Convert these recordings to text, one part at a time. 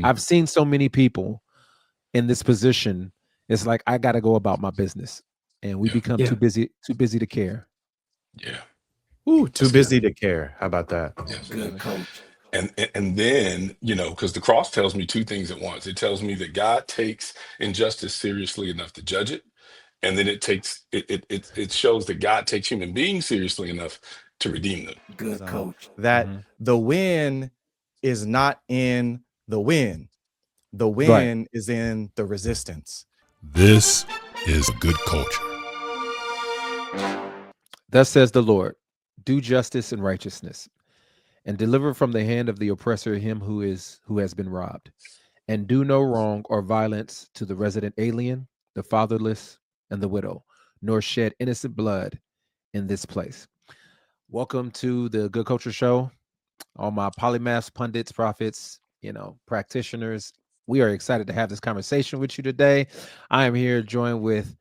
I've seen so many people in this position. It's like I got to go about my business, and we become too busy to care. Yeah. Ooh, too busy to care. How about that? Yes. Good coach. And then, because the cross tells me two things at once. It tells me that God takes injustice seriously enough to judge it, and then it shows that God takes human beings seriously enough to redeem them. Good coach. That the win is not in the win. The win is in the resistance. This is good culture. Thus says the Lord, do justice and righteousness, and deliver from the hand of the oppressor him who has been robbed, and do no wrong or violence to the resident alien, the fatherless, and the widow, nor shed innocent blood in this place. Welcome to the Good Culture Show. All my polymaths, pundits, prophets, practitioners. We are excited to have this conversation with you today. I am here joined with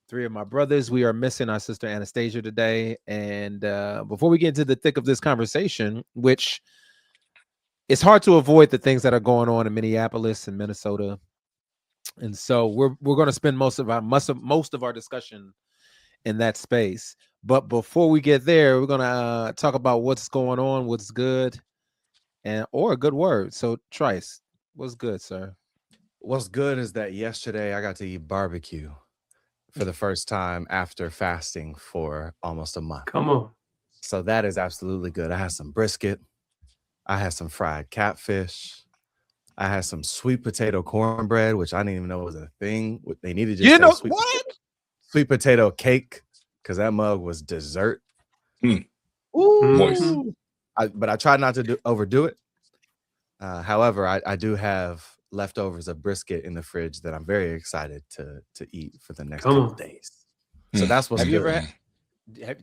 three of my brothers. We are missing our sister Anastasia today. And before we get into the thick of this conversation, which it's hard to avoid the things that are going on in Minneapolis and Minnesota. And so we're going to spend most of our discussion in that space. But before we get there, we're going to talk about what's going on, what's good, or a good word. So Tryce, what's good, sir? What's good is that yesterday I got to eat barbecue for the first time after fasting for almost a month. Come on. So that is absolutely good. I had some brisket. I had some fried catfish. I had some sweet potato cornbread, which I didn't even know was a thing. They needed to sweet potato cake, because that mug was dessert. Moist. But I tried not to overdo it. However, I do have leftovers of brisket in the fridge that I'm very excited to eat for the next couple of days. So that's what's have you good. ever had,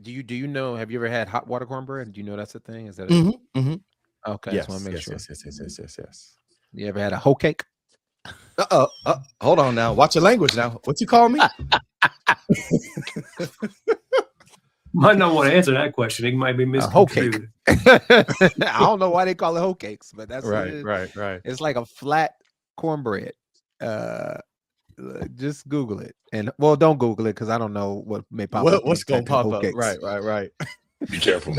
have you ever had hot water cornbread? Do you know that's a thing? Is that okay? Yes, I want to make sure. Yes. You ever had a hoe cake? Hold on now. Watch your language now. What you call me? Might not want to answer that question. It might be misconstrued. I don't know why they call it hoe cakes, but that's right. It's like a flat cornbread. Just Google it, and don't Google it because I don't know what may pop up. What's gonna pop up? Right. Be careful.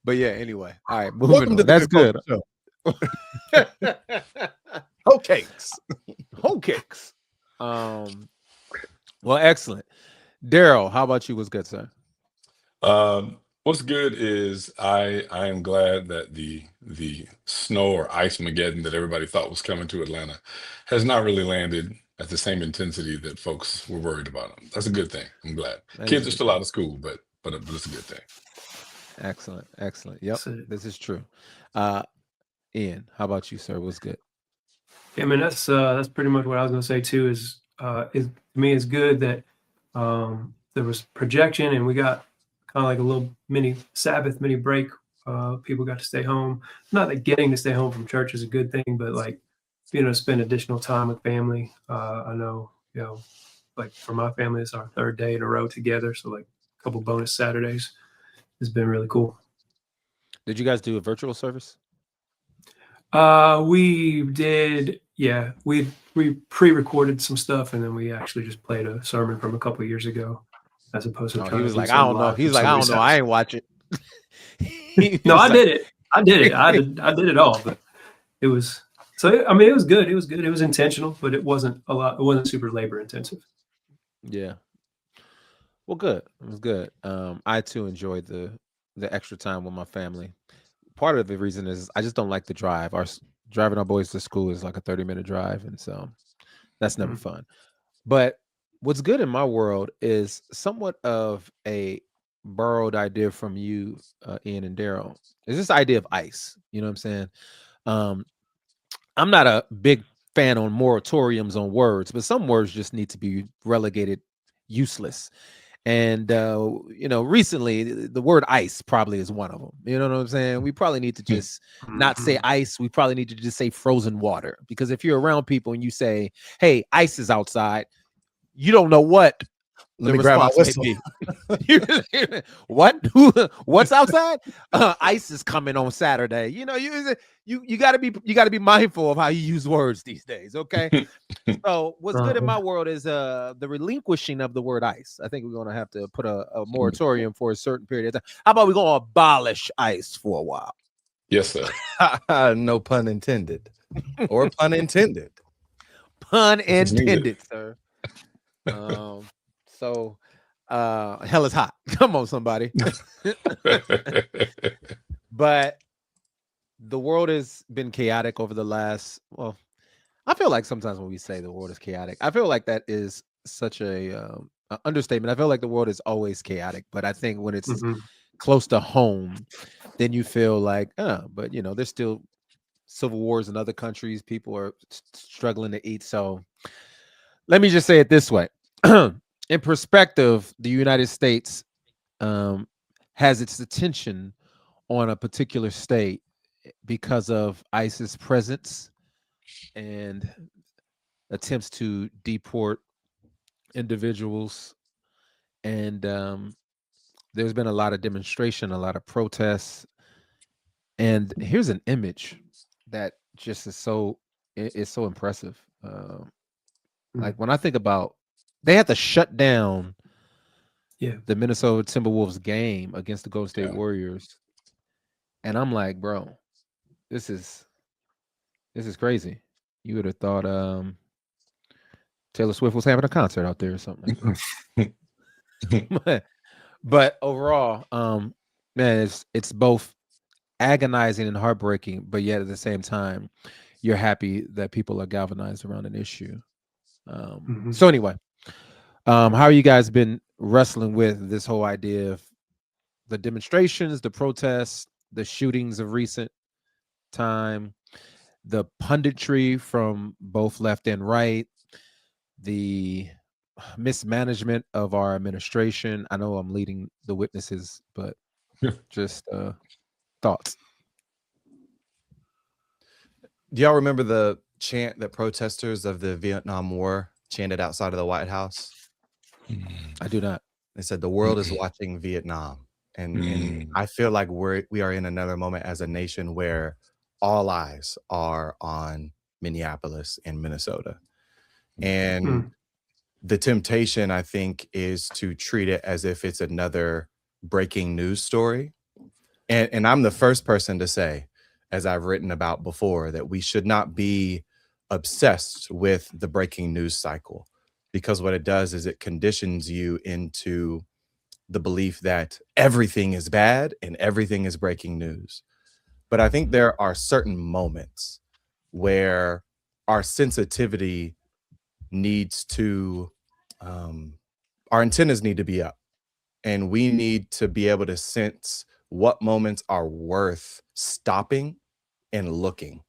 But yeah, anyway. All right, moving on. That's good. Hoe cakes. Hoe cakes. Well, excellent. Darryl, how about you? What's good, sir? What's good is I am glad that the snow or ice Mageddon that everybody thought was coming to Atlanta has not really landed at the same intensity that folks were worried about them. That's a good thing. I'm glad. Kids are still out of school, but it's a good thing. Excellent. Yep, this is true. Ian, how about you, sir? What's good? Yeah, I mean, that's pretty much what I was going to say too. To me, it's good that there was projection and we got kind of like a little mini Sabbath, mini break. People got to stay home. Not that getting to stay home from church is a good thing, but like being able to spend additional time with family. I know, like for my family, it's our third day in a row together. So like a couple bonus Saturdays has been really cool. Did you guys do a virtual service? We did. Yeah, we pre-recorded some stuff and then we actually just played a sermon from a couple of years ago, as opposed to. He was like, I don't know. He's like, I don't know. I ain't watch it. No, I did it. I did it all. But it was so. I mean, it was good. It was good. It was intentional, but it wasn't a lot. It wasn't super labor intensive. Yeah. Well, good. It was good. I too enjoyed the extra time with my family. Part of the reason is I just don't like the drive. Driving our boys to school is like a 30-minute drive, and so that's never fun. But what's good in my world is somewhat of a borrowed idea from you, Ian and Darryl. Is this idea of ICE? You know what I'm saying? I'm not a big fan on moratoriums on words, but some words just need to be relegated useless. And, recently the word ice probably is one of them. You know what I'm saying? We probably need to just not say ice. We probably need to just say frozen water, because if you're around people and you say, hey, ice is outside, you don't know what Let me grab my whistle. What? What's outside? Ice is coming on Saturday. You know, you gotta be mindful of how you use words these days. Okay. So what's good in my world is the relinquishing of the word ice. I think we're gonna have to put a moratorium for a certain period of time. How about we gonna abolish ice for a while? Yes, sir. No pun intended. Or pun intended. Pun intended, sir. So hell is hot. Come on, somebody. But the world has been chaotic over the last, well, I feel like sometimes when we say the world is chaotic, I feel like that is such a understatement. I feel like the world is always chaotic, but I think when it's close to home, then you feel like, but you know, there's still civil wars in other countries. People are struggling to eat. So let me just say it this way. In perspective, the United States has its attention on a particular state because of ISIS presence and attempts to deport individuals. And there's been a lot of demonstration, a lot of protests. And here's an image that just is so impressive. Like when I think about, they had to shut down the Minnesota Timberwolves game against the Golden State Warriors. And I'm like, bro, this is crazy. You would have thought Taylor Swift was having a concert out there or something like that. But overall, man, it's both agonizing and heartbreaking, but yet at the same time, you're happy that people are galvanized around an issue. So anyway, how are you guys been wrestling with this whole idea of the demonstrations, the protests, the shootings of recent time, the punditry from both left and right, the mismanagement of our administration? I know I'm leading the witnesses, but just thoughts. Do y'all remember the chant that protesters of the Vietnam War chanted outside of the White House? I do not. They said the world is watching Vietnam. And I feel like we are in another moment as a nation where all eyes are on Minneapolis and Minnesota. And the temptation, I think, is to treat it as if it's another breaking news story. And I'm the first person to say, as I've written about before, that we should not be obsessed with the breaking news cycle, because what it does is it conditions you into the belief that everything is bad and everything is breaking news. But I think there are certain moments where our sensitivity needs to, our antennas need to be up, and we need to be able to sense what moments are worth stopping and looking,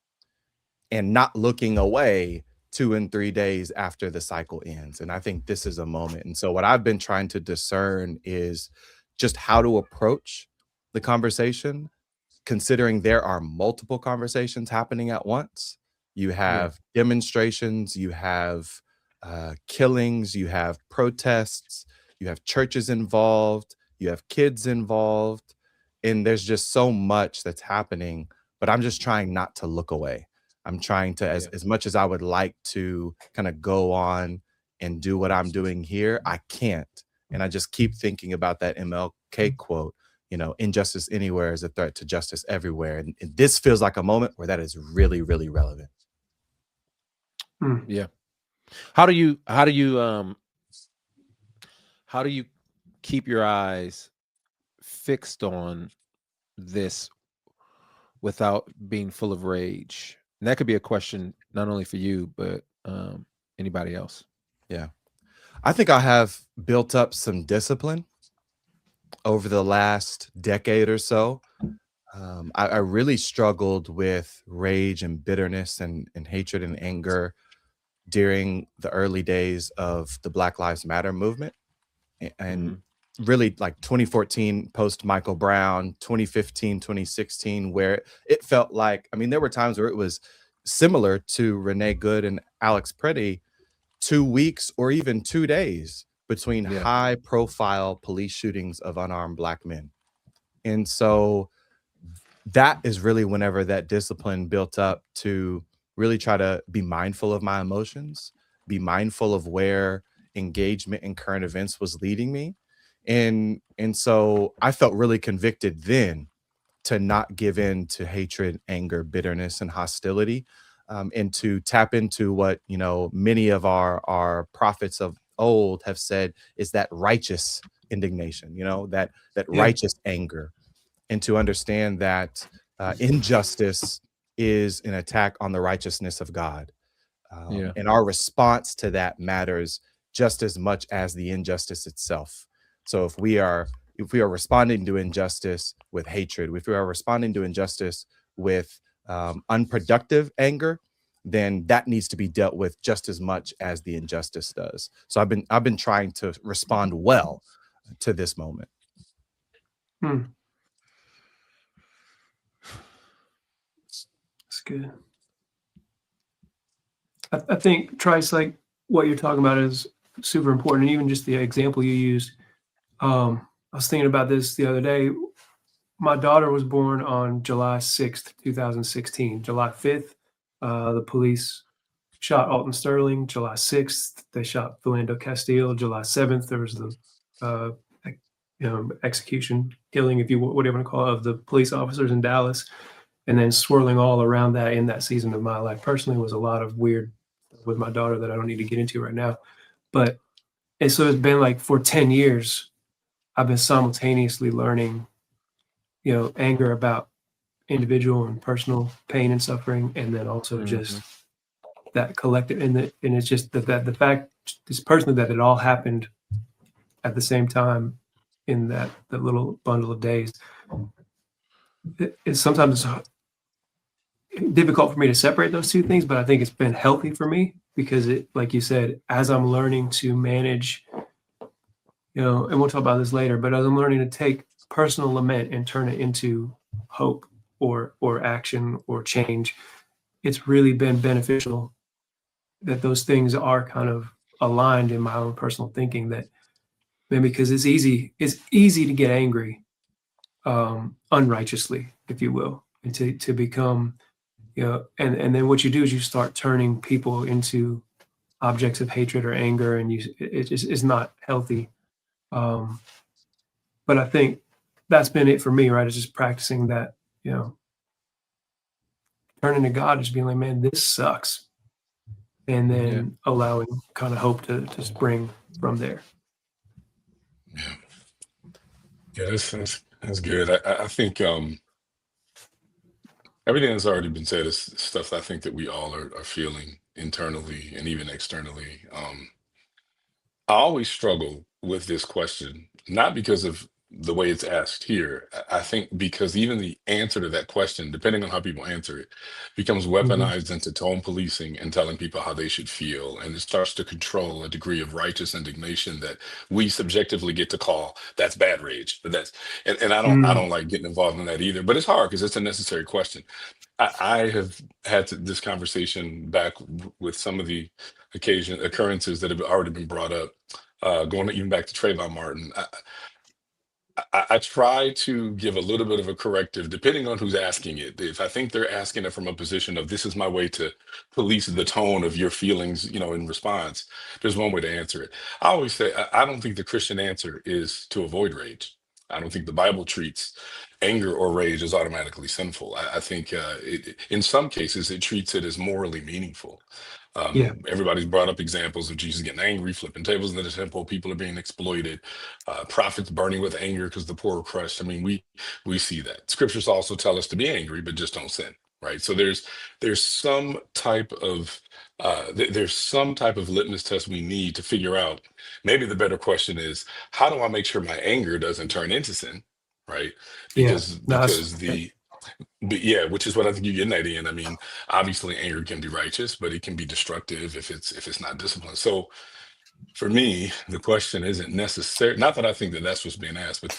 and not looking away 2 and 3 days after the cycle ends. And I think this is a moment. And so what I've been trying to discern is just how to approach the conversation, considering there are multiple conversations happening at once. You have demonstrations, you have killings, you have protests, you have churches involved, you have kids involved, and there's just so much that's happening. But I'm just trying not to look away. I'm trying to, as much as I would like to kind of go on and do what I'm doing here, I can't. And I just keep thinking about that MLK quote, you know, injustice anywhere is a threat to justice everywhere. And this feels like a moment where that is really, really relevant. Yeah. How do you keep your eyes fixed on this without being full of rage? And that could be a question not only for you, but anybody else. Yeah. I think I have built up some discipline over the last decade or so. I really struggled with rage and bitterness and hatred and anger during the early days of the Black Lives Matter movement. And really like 2014 post Michael Brown, 2015, 2016, where it felt like, I mean, there were times where it was similar to Renee Good and Alex Pretti, 2 weeks or even 2 days between Yeah. high profile police shootings of unarmed Black men. And so that is really whenever that discipline built up to really try to be mindful of my emotions, be mindful of where engagement in current events was leading me. And so I felt really convicted then to not give in to hatred, anger, bitterness, and hostility, and to tap into what, you know, many of our prophets of old have said is that righteous indignation, you know, that righteous anger, and to understand that injustice is an attack on the righteousness of God. And our response to that matters just as much as the injustice itself. So if we are responding to injustice with hatred, if we are responding to injustice with unproductive anger, then that needs to be dealt with just as much as the injustice does. So I've been trying to respond well to this moment. That's good. I think, Tryce, like what you're talking about is super important. And even just the example you used. I was thinking about this the other day. My daughter was born on July 6th, 2016. July 5th, the police shot Alton Sterling. July 6th, they shot Philando Castile. July 7th, there was the execution, killing, if you whatever you want to call it, of the police officers in Dallas. And then swirling all around that in that season of my life personally was a lot of weird stuff with my daughter that I don't need to get into right now. But and so it's been like for 10 years, I've been simultaneously learning, you know, anger about individual and personal pain and suffering, and then also just that collective. And it's just that the fact, just personally, that it all happened at the same time in that little bundle of days. It's sometimes difficult for me to separate those two things, but I think it's been healthy for me because it, like you said, as I'm learning to manage, you know, and we'll talk about this later, but as I'm learning to take personal lament and turn it into hope or action or change, it's really been beneficial that those things are kind of aligned in my own personal thinking. That maybe because it's easy to get angry unrighteously, if you will, and to become, you know, and then what you do is you start turning people into objects of hatred or anger, and it just is not healthy. But I think that's been it for me, right? It's just practicing that, you know, turning to God, just being like, man, this sucks. And then allowing kind of hope to spring from there. Yeah, that's good. I think everything that's already been said is stuff I think that we all are feeling internally and even externally. I always struggle with this question, not because of the way it's asked here. I think because even the answer to that question, depending on how people answer it, becomes weaponized into tone policing and telling people how they should feel. And it starts to control a degree of righteous indignation that we subjectively get to call that's bad rage. But and I don't like getting involved in that either. But it's hard because it's a necessary question. I have had this conversation back with some of the occurrences that have already been brought up, going even back to Trayvon Martin. I try to give a little bit of a corrective, depending on who's asking it. If I think they're asking it from a position of this is my way to police the tone of your feelings, you know, in response, there's one way to answer it. I always say, I don't think the Christian answer is to avoid rage. I don't think the Bible treats anger or rage as automatically sinful. I think in some cases, it treats it as morally meaningful. Everybody's brought up examples of Jesus getting angry, flipping tables in the temple, people are being exploited, prophets burning with anger because the poor are crushed. I mean, we see that. Scriptures also tell us to be angry, but just don't sin, right? So there's some type of litmus test we need to figure out. Maybe the better question is, how do I make sure my anger doesn't turn into sin, right? Which is what I think you're getting at, Ian. I mean, obviously anger can be righteous, but it can be destructive if it's not disciplined. So for me, the question isn't necessary. Not that I think that that's what's being asked, but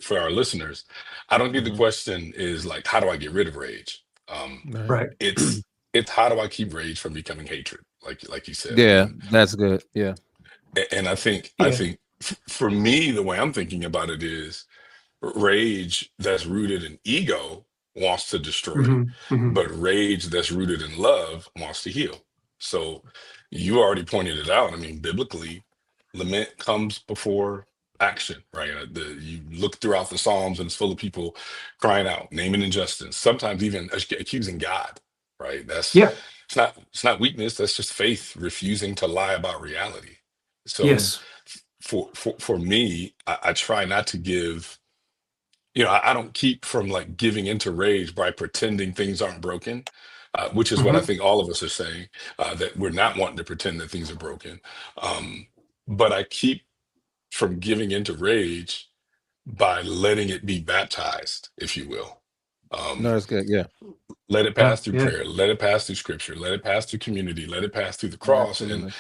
for our listeners, I don't think the question is like, how do I get rid of rage? Right. It's how do I keep rage from becoming hatred? Like you said. Yeah, that's good. Yeah. And I think Yeah. for me, the way I'm thinking about it is rage that's rooted in ego wants to destroy, but rage that's rooted in love wants to heal. So you already pointed it out. I mean, biblically, lament comes before action, right? You look throughout the Psalms and it's full of people crying out, naming injustice, sometimes even accusing God, right? Yeah. It's not weakness. That's just faith refusing to lie about reality. So Yes. for me, I try not to give, I don't keep from like giving into rage by pretending things aren't broken, which is what I think all of us are saying, that we're not wanting to pretend that things are broken. But I keep from giving into rage by letting it be baptized, if you will. No, that's good. Yeah, Let it pass through Yeah. prayer, let it pass through scripture, let it pass through community, let it pass through the no, cross. absolutely.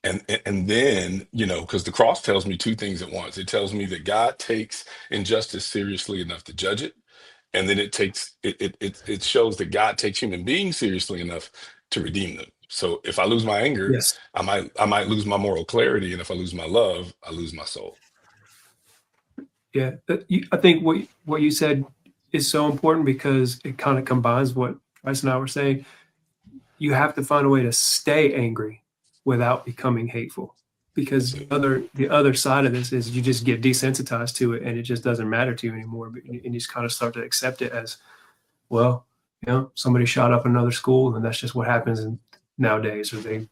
And then, because the cross tells me two things at once. It tells me that God takes injustice seriously enough to judge it, and then it shows that God takes human beings seriously enough to redeem them. So if I lose my anger, Yes. I might lose my moral clarity, and if I lose my love, I lose my soul. Yeah. I think what you said is so important because it kind of combines what Tryce and I were saying. You have to find a way to stay angry without becoming hateful, because That's it. the other side of this is you just get desensitized to it and it just doesn't matter to you anymore. And you just kind of start to accept it as, well, somebody shot up another school and that's just what happens nowadays, or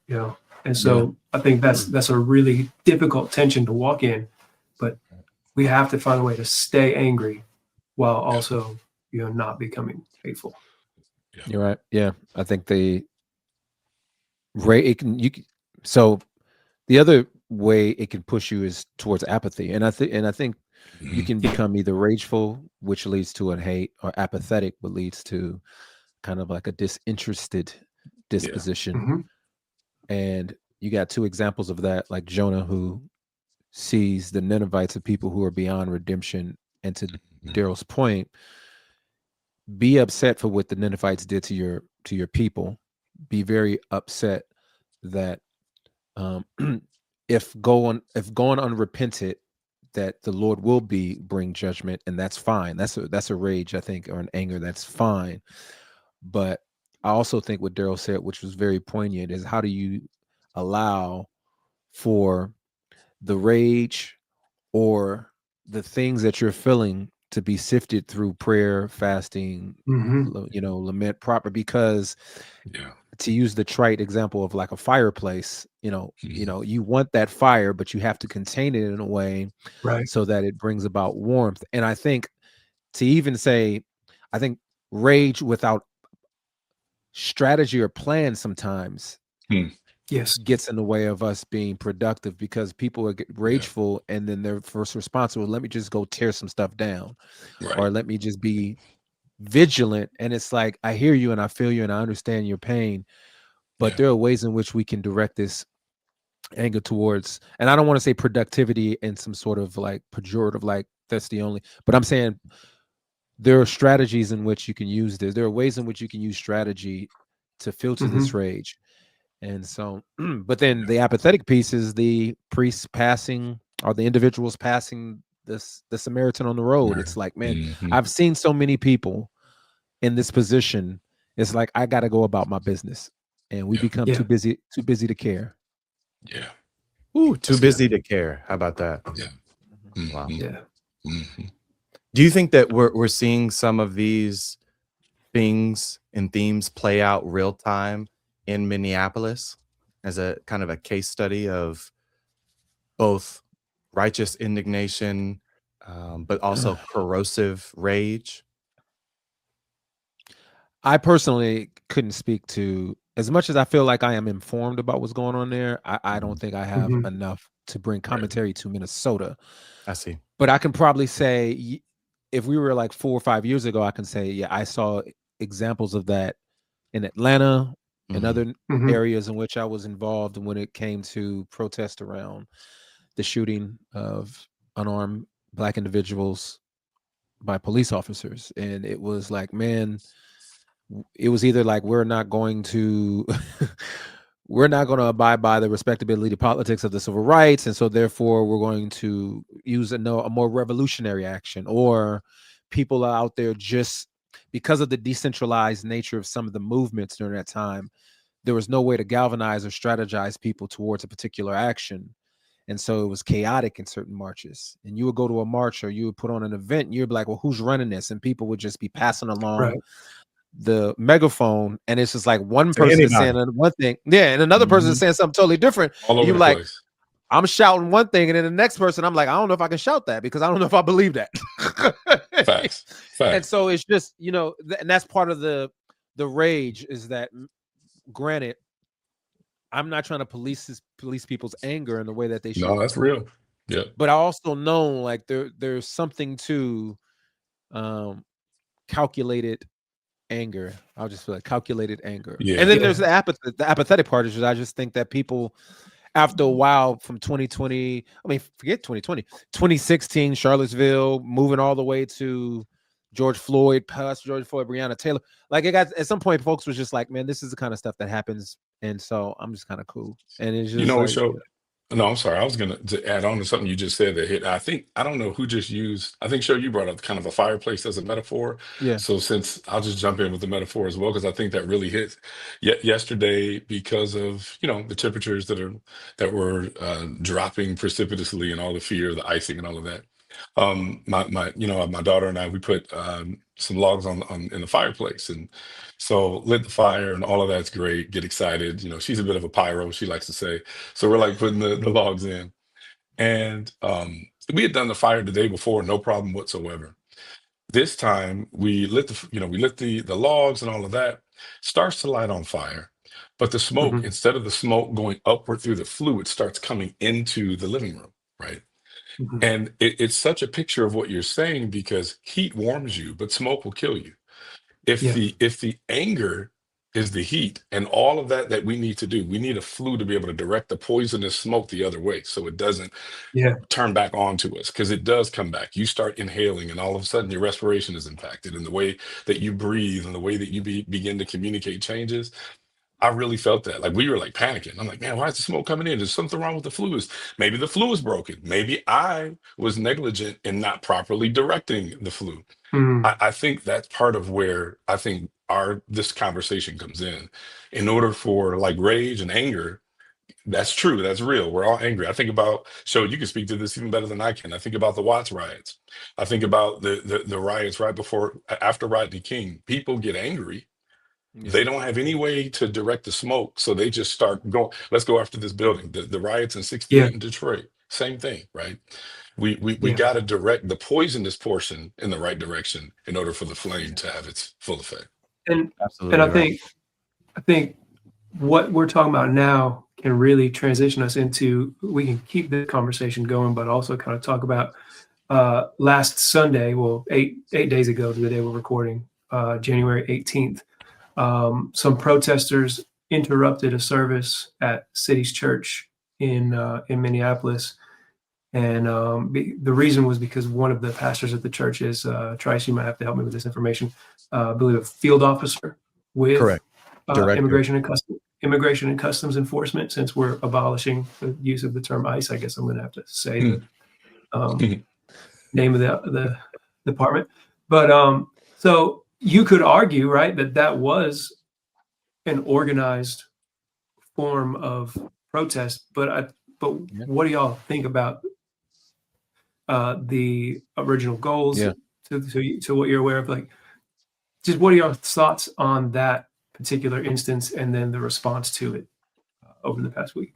and so I think that's a really difficult tension to walk in, but we have to find a way to stay angry while Yeah, also, not becoming hateful. yeah. You're right. Yeah, I think so the other way it can push you is towards apathy, and I think you Mhm. can become either rageful, which leads to a hate, or apathetic, which leads to kind of like a disinterested Yeah. disposition. Mm-hmm. And you got two examples of that, like Jonah, who sees the Ninevites, of people who are beyond redemption. And to Mhm. Daryl's point, be upset for what the Ninevites did to your people. Be very upset that um, if going unrepented, that the Lord will bring judgment, and that's fine. That's a rage, I think, or an anger. That's fine. But I also think what Darryl said, which was very poignant, is how do you allow for the rage or the things that you're feeling to be sifted through prayer, fasting, Mm-hmm. lament proper, because Yeah. to use the trite example of like a fireplace, Mhm. you want that fire, but you have to contain it in a way Right. so that it brings about warmth. And I think to even say, I think rage without strategy or plan sometimes Hmm. Yes. gets in the way of us being productive, because people get Yeah. rageful and then their first response was, let me just go tear some stuff down, Right. or let me just be vigilant. And it's like, I hear you and I feel you and I understand your pain, but Yeah. there are ways in which we can direct this anger towards, and I don't want to say productivity in some sort of like pejorative, like that's the only, but I'm saying there are strategies in which you can use this. There are ways in which you can use strategy to filter Mm-hmm. this rage. And so, but then Yeah. the apathetic piece is the priests passing, or the individuals passing the Samaritan on the road. Right. It's like, man, Hmm. I've seen so many people in this position. It's like, I got to go about my business, and we Yeah. become Yeah. too busy to care. Yeah. Ooh, too That's good. busy to care. How about that? Yeah. Wow. Hmm. Yeah. Hmm. Do you think that we're seeing some of these things and themes play out real time in Minneapolis as a kind of a case study of both righteous indignation, but also corrosive rage? I personally couldn't speak to, as much as I feel like I am informed about what's going on there. I don't think I have Mm-hmm. enough to bring Right. commentary to Minnesota. I see. But I can probably say, if we were like 4 or 5 years ago, I can say, yeah, I saw examples of that in Atlanta and Mhm. other Mm-hmm. areas in which I was involved when it came to protest around the shooting of unarmed Black individuals by police officers. And it was like, man, it was either like, we're not going to we're not going to abide by the respectability politics of the civil rights, and so therefore we're going to use a more revolutionary action. Or people are out there just because of the decentralized nature of some of the movements during that time, there was no way to galvanize or strategize people towards a particular action. And so it was chaotic in certain marches. And you would go to a march or you would put on an event and you'd be like, well, who's running this? And people would just be passing along the megaphone, and it's just like one person is saying one thing, and another person is saying something totally different. All over you the like, place. I'm shouting one thing, and then the next person, I'm like, I don't know if I can shout that because I don't know if I believe that. Facts. And so it's just, and that's part of the rage is that, granted, I'm not trying to police people's anger in the way that they should. No, that's real. Yeah. But I also know like there's something to calculated anger. I'll just feel like calculated anger. Yeah. And then there's the apathetic part, is I just think that people after a while from 2020, forget 2020, 2016, Charlottesville, moving all the way to George Floyd, Breonna Taylor. Like it got at some point, folks was just like, man, this is the kind of stuff that happens. And so I'm just kind of cool. And it's just no, I'm sorry. I was going to add on to something you just said that hit. I don't know who just used, I think, you brought up kind of a fireplace as a metaphor. Yeah. So since I'll just jump in with the metaphor as well, because I think that really hit yesterday because of, the temperatures that were dropping precipitously and all the fear of the icing and all of that. My daughter and I, we put some logs on in the fireplace, and so lit the fire and all of that's great. Get excited. She's a bit of a pyro, she likes to say. So we're like putting the logs in, and we had done the fire the day before, no problem whatsoever. This time we lit the logs and all of that starts to light on fire, but the smoke, instead of the smoke going upward through the flue, it starts coming into the living room, right? And it's such a picture of what you're saying, because heat warms you, but smoke will kill you. If the anger is the heat and all of that we need to do, we need a flue to be able to direct the poisonous smoke the other way so it doesn't turn back onto us, because it does come back. You start inhaling and all of a sudden your respiration is impacted, and the way that you breathe and the way that you begin to communicate changes. I really felt that. Like we were like panicking. I'm like, man, why is the smoke coming in? There's something wrong with the flues. Maybe the flue is broken. Maybe I was negligent in not properly directing the flue. I think that's part of where I think this conversation comes in. In order for like rage and anger, that's true. That's real. We're all angry. I think about, you can speak to this even better than I can. I think about the Watts riots. I think about the riots after Rodney King. People get angry. They don't have any way to direct the smoke, so they just start going, let's go after this building. The riots in 68 in Detroit, same thing, right? We got to direct the poisonous portion in the right direction in order for the flame to have its full effect. And absolutely, I think what we're talking about now can really transition us into, we can keep the conversation going, but also kind of talk about last Sunday, well, eight days ago to the day we're recording, January 18th. Some protesters interrupted a service at City's Church in Minneapolis, and the reason was because one of the pastors at the church is Tryce. You might have to help me with this information. I believe a field officer with immigration and customs enforcement. Since we're abolishing the use of the term ICE, I guess I'm going to have to say the name of the department. But so. You could argue, right, that was an organized form of protest, but what do y'all think about the original goals to what you're aware of? Like, just what are your thoughts on that particular instance and then the response to it over the past week?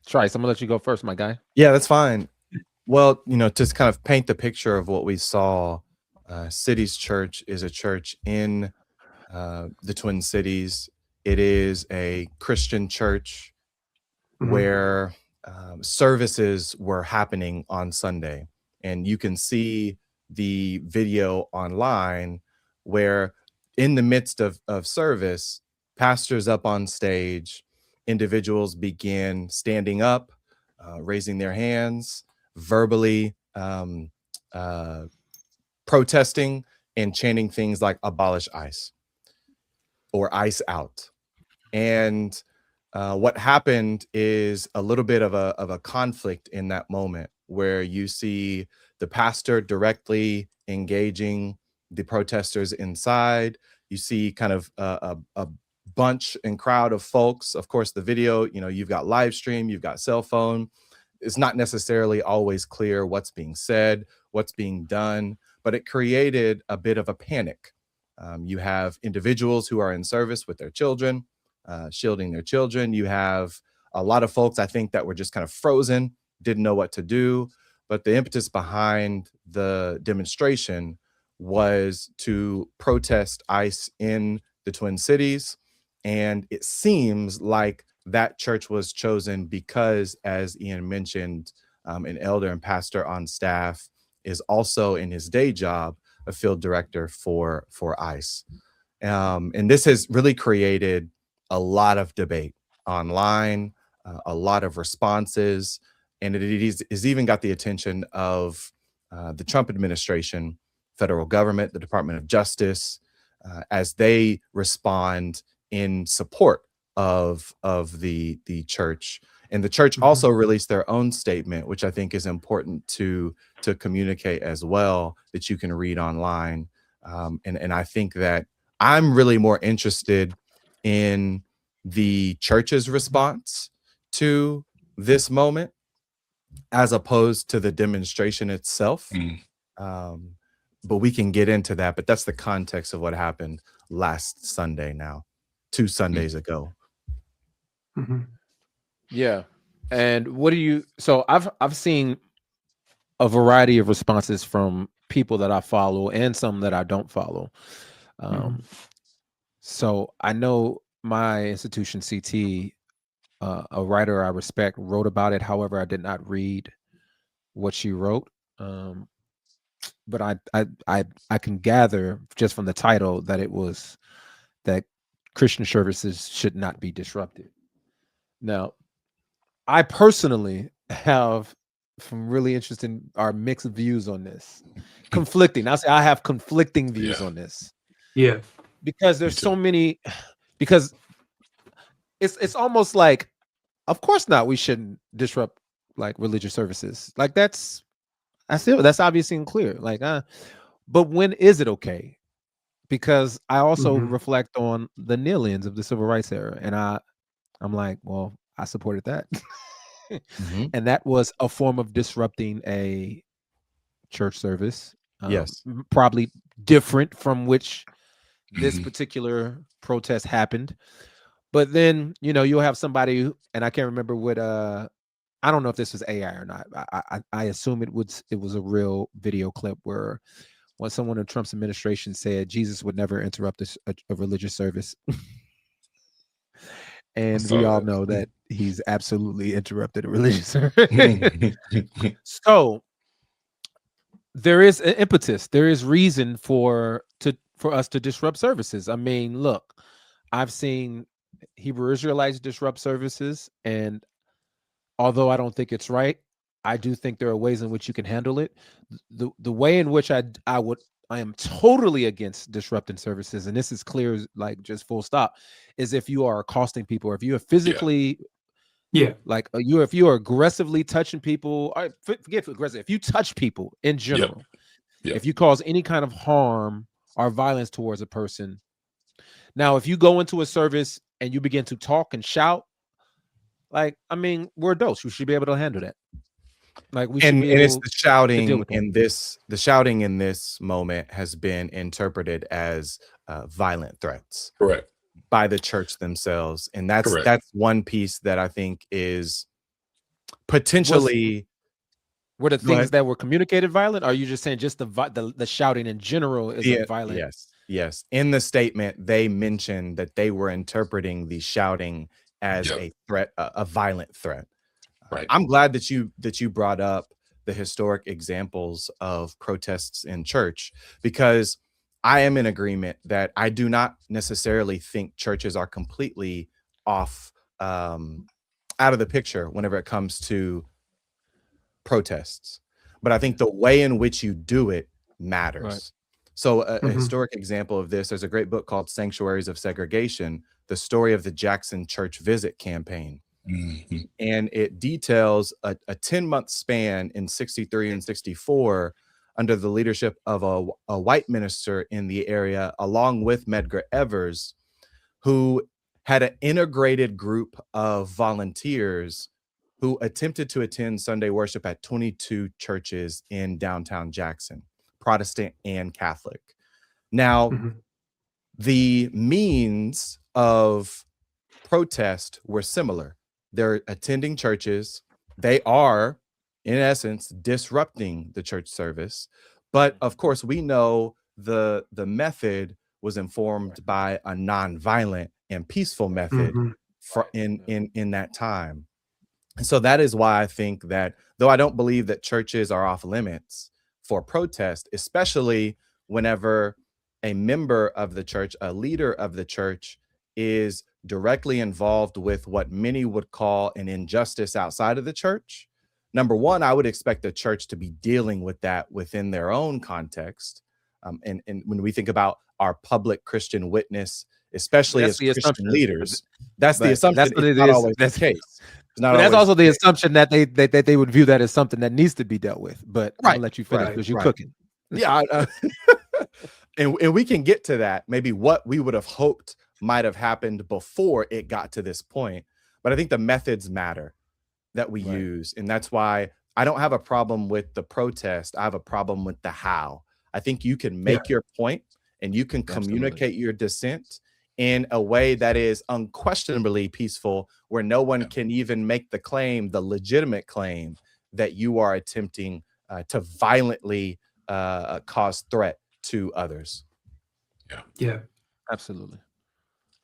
Tryce, I'm gonna let you go first, my guy. Yeah, that's fine. Well, to kind of paint the picture of what we saw, City's Church is a church in the Twin Cities. It is a Christian church where services were happening on Sunday. And you can see the video online where in the midst of service, pastors up on stage, individuals begin standing up, raising their hands, verbally protesting and chanting things like abolish ICE. or ICE out. And what happened is a little bit of a conflict in that moment, where you see the pastor directly engaging the protesters inside. You see kind of a bunch and crowd of folks. Of course, the video, you've got live stream, you've got cell phone. It's not necessarily always clear what's being said, what's being done, but it created a bit of a panic. You have individuals who are in service with their children, shielding their children. You have a lot of folks, I think, that were just kind of frozen, didn't know what to do. But the impetus behind the demonstration was to protest ICE in the Twin Cities. And it seems like that church was chosen because, as Ian mentioned, an elder and pastor on staff is also in his day job a field director for ICE. And this has really created a lot of debate online, a lot of responses, and it has even got the attention of the Trump administration, federal government, the Department of Justice, as they respond in support of the church. And the church also released their own statement, which I think is important to communicate as well, that you can read online. And I think that I'm really more interested in the church's response to this moment as opposed to the demonstration itself. But we can get into that. But that's the context of what happened last Sunday now, 2 Sundays ago. Yeah. And what do you, so I've seen a variety of responses from people that I follow and some that I don't follow. So I know my institution, CT, a writer I respect, wrote about it. However, I did not read what she wrote. But I can gather just from the title that it was that Christian services should not be disrupted. Now, I personally have some really interesting or mixed views on this. Conflicting. I'll say I have conflicting views on this. Yeah. Because there's so many, because it's almost like, of course not, we shouldn't disrupt like religious services. Like that's obviously and clear. Like, but when is it okay? Because I also reflect on the kneel-ins of the civil rights era, and I'm like, well, I supported that. And that was a form of disrupting a church service. Yes. Probably different from which this particular protest happened. But then, you'll have somebody, and I can't remember what, I don't know if this was AI or not. I assume it was a real video clip where when someone in Trump's administration said Jesus would never interrupt a religious service. And we all know that he's absolutely interrupted a religious service. So there is an impetus. There is reason for us to disrupt services. I mean, look, I've seen Hebrew Israelites disrupt services, and although I don't think it's right, I do think there are ways in which you can handle it. The way in which I am totally against disrupting services, and this is clear, like just full stop, is if you are accosting people, or if you are physically, like if you are aggressively touching people, or forget aggressive, if you touch people in general, if you cause any kind of harm or violence towards a person. Now, if you go into a service and you begin to talk and shout, like, I mean, we're adults. We should be able to handle that. Like, we should be able it's the shouting to deal with in this. The shouting in this moment has been interpreted as violent threats, correct, by the church themselves, and that's one piece that I think is potentially. Were the things that were communicated violent? Or are you just saying just the shouting in general is a violent? Yes. In the statement, they mentioned that they were interpreting the shouting as a threat, a violent threat. Right. I'm glad that you brought up the historic examples of protests in church, because I am in agreement that I do not necessarily think churches are completely off, out of the picture whenever it comes to protests. But I think the way in which you do it matters. Right. So a Mhm. historic example of this, there's a great book called Sanctuaries of Segregation, the story of the Jackson Church Visit campaign. Mhm. And it details a 10-month span in 63 and 64 under the leadership of a white minister in the area, along with Medgar Evers, who had an integrated group of volunteers who attempted to attend Sunday worship at 22 churches in downtown Jackson, Protestant and Catholic. Now, Mhm. the means of protest were similar. They're attending churches. They are, in essence, disrupting the church service. But of course, we know the method was informed by a nonviolent and peaceful method Mhm. for in that time. And so that is why I think that, though I don't believe that churches are off limits for protest, especially whenever a member of the church, a leader of the church, is directly involved with what many would call an injustice outside of the church. Number one, I would expect the church to be dealing with that within their own context. And when we think about our public Christian witness, especially That's as the Christian assumption. leaders, that's the But assumption. that's what It's it not is. always the That's case. It's not but that's always also the the case. assumption that they would view that as something that needs to be dealt with. But I'm gonna Right, let you finish right, because you're right. cooking. Yeah, and we can get to that. Maybe what we would have hoped might have happened before it got to this point. But I think the methods matter that we Right. use, and that's why I don't have a problem with the protest. I have a problem with the how. I think you can Yeah. make your point and you can Absolutely. communicate your dissent in a way that is unquestionably peaceful, where no one Yeah. can even make the claim, the legitimate claim, that you are attempting to violently cause threat to others. Yeah. Absolutely.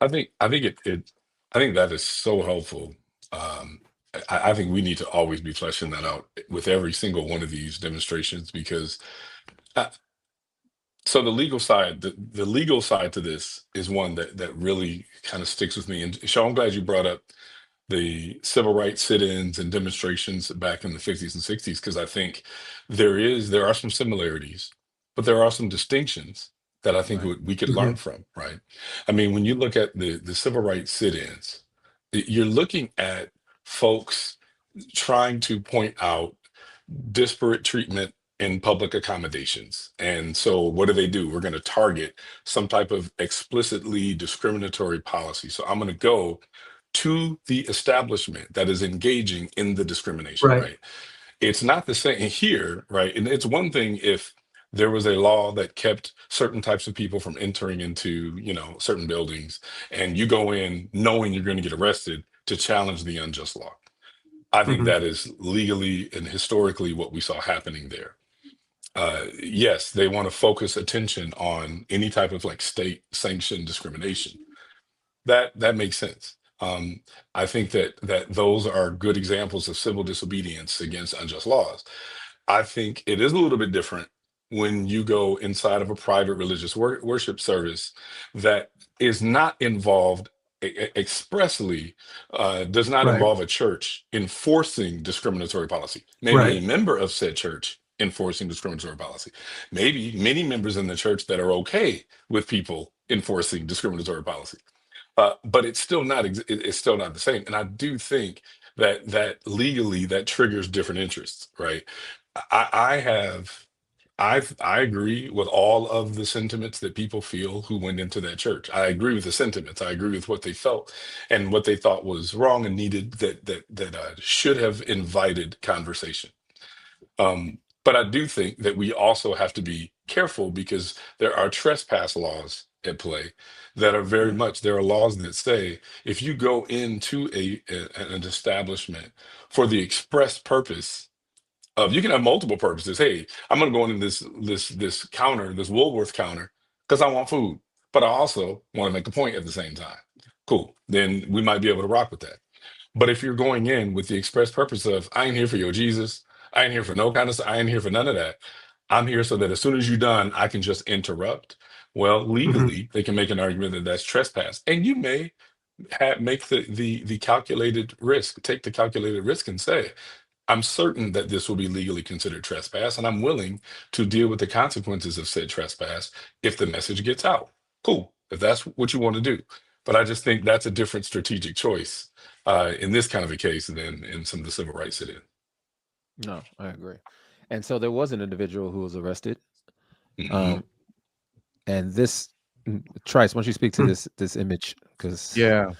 I think that is so helpful. I think we need to always be fleshing that out with every single one of these demonstrations, because so the legal side, the legal side to this is one that really kind of sticks with me. And Sean, I'm glad you brought up the civil rights sit-ins and demonstrations back in the 50s and 60s, because I think there are some similarities, but there are some distinctions that I think Right. we could Mhm. learn from, right? I mean, when you look at the civil rights sit-ins, you're looking at folks trying to point out disparate treatment in public accommodations. And so what do? We're going to target some type of explicitly discriminatory policy. So I'm going to go to the establishment that is engaging in the discrimination, Right. right? It's not the same here, right? And it's one thing if there was a law that kept certain types of people from entering into, certain buildings, and you go in knowing you're going to get arrested to challenge the unjust law. I think Mhm. that is legally and historically what we saw happening there. Yes, they want to focus attention on any type of like state sanctioned discrimination. That makes sense. I think that those are good examples of civil disobedience against unjust laws. I think it is a little bit different when you go inside of a private religious worship service that is not involved expressly, does not Right. involve a church enforcing discriminatory policy. Maybe a Right. member of said church enforcing discriminatory policy. Maybe many members in the church that are okay with people enforcing discriminatory policy. But it's still not it's still not the same. And I do think that legally that triggers different interests, right? I have I agree with all of the sentiments that people feel who went into that church. I agree with the sentiments. I agree with what they felt and what they thought was wrong and needed, that should have invited conversation. But I do think that we also have to be careful, because there are trespass laws at play that are very much, there are laws that say if you go into an establishment for the express purpose of, you can have multiple purposes. Hey, I'm going to go into this counter, this Woolworth counter, because I want food, but I also want to make a point at the same time. Cool. Then we might be able to rock with that. But if you're going in with the express purpose of, I ain't here for your Jesus, I ain't here for no kind of, I ain't here for none of that. I'm here so that as soon as you're done, I can just interrupt. Well, Mhm. legally, they can make an argument that that's trespass, and you may make the calculated risk, take the calculated risk, and say, I'm certain that this will be legally considered trespass, and I'm willing to deal with the consequences of said trespass if the message gets out. Cool, if that's what you want to do. But I just think that's a different strategic choice in this kind of a case than in some of the civil rights sit in. No, I agree. And so there was an individual who was arrested. Mhm. And this, Tryce, why don't you speak to this image? Because Yeah.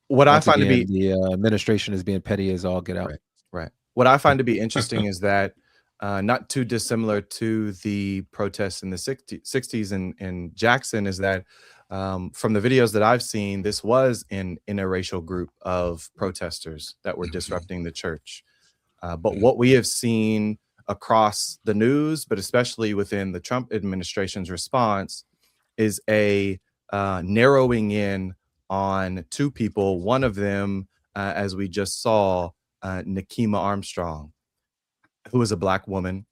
What I once find to again, be the administration is being petty as all get out. right. What I find to be interesting is that not too dissimilar to the protests in the 60s in Jackson is that from the videos that I've seen, this was an interracial group of protesters that were disrupting the church. But what we have seen across the news, but especially within the Trump administration's response, is a narrowing in on two people. One of them, as we just saw, Nakima Armstrong, who is a Black woman,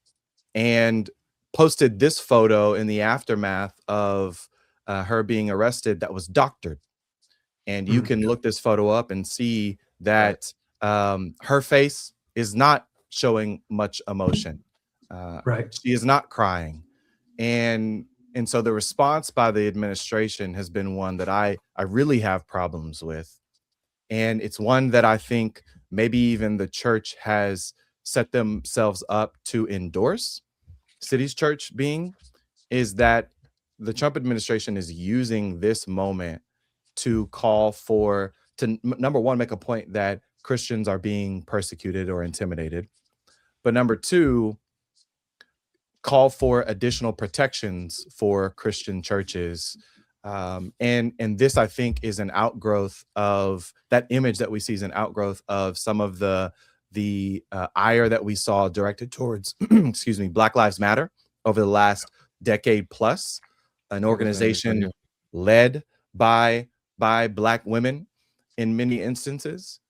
and posted this photo in the aftermath of her being arrested that was doctored. And you can look this photo up and see that her face is not showing much emotion. She is not crying. And so the response by the administration has been one that I really have problems with. And it's one that I think maybe even the church has set themselves up to endorse, City's Church being, is that the Trump administration is using this moment to call for, to number one, make a point that Christians are being persecuted or intimidated. But number two, call for additional protections for Christian churches. And this, I think, is an outgrowth of that image that we see is an outgrowth of some of the ire that we saw directed towards, excuse me, Black Lives Matter over the last decade plus, an organization led by Black women in many instances,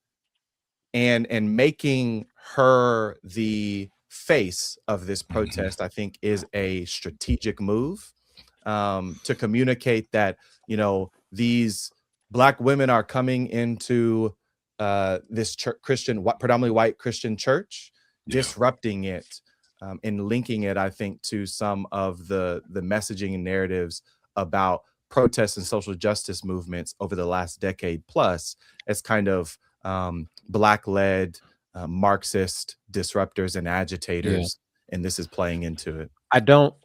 and making her the face of this protest, I think, is a strategic move to communicate that, you know, these Black women are coming into this Christian, predominantly white Christian church, disrupting it and linking it, I think, to some of the messaging and narratives about protests and social justice movements over the last decade plus as kind of Black-led Marxist disruptors and agitators, and this is playing into it. I don't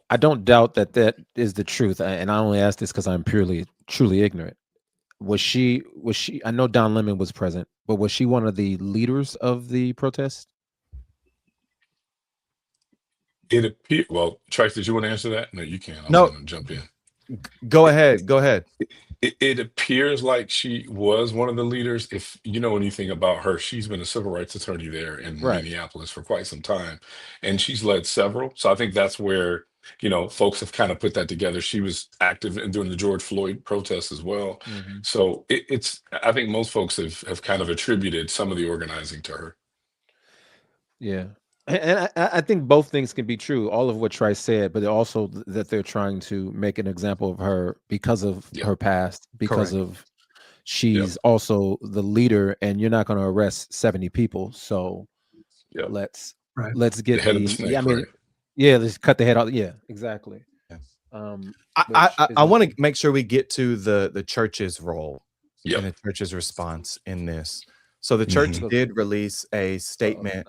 doubt that is the truth, and I only ask this because I'm truly ignorant. Was she? I know Don Lemon was present, but was she one of the leaders of the protest? It appears. Well, Tryce, did you want to answer that? No, you can. I'm No. going to jump in. Go ahead. Go ahead. It appears like she was one of the leaders. If you know anything about her, she's been a civil rights attorney there in Minneapolis for quite some time, and she's led several. So I think that's where, you know, folks have kind of put that together. She was active in during the George Floyd protests as well. So it's. I think most folks have kind of attributed some of the organizing to her. Yeah. And I think both things can be true, all of what Tryce said, but also that they're trying to make an example of her because of her past, because of she's also the leader, and you're not going to arrest 70 people. So let's get the head of the snake, let's cut the head off. Yeah, exactly. I want to make sure we get to the church's role and the church's response in this. So the church did release a statement.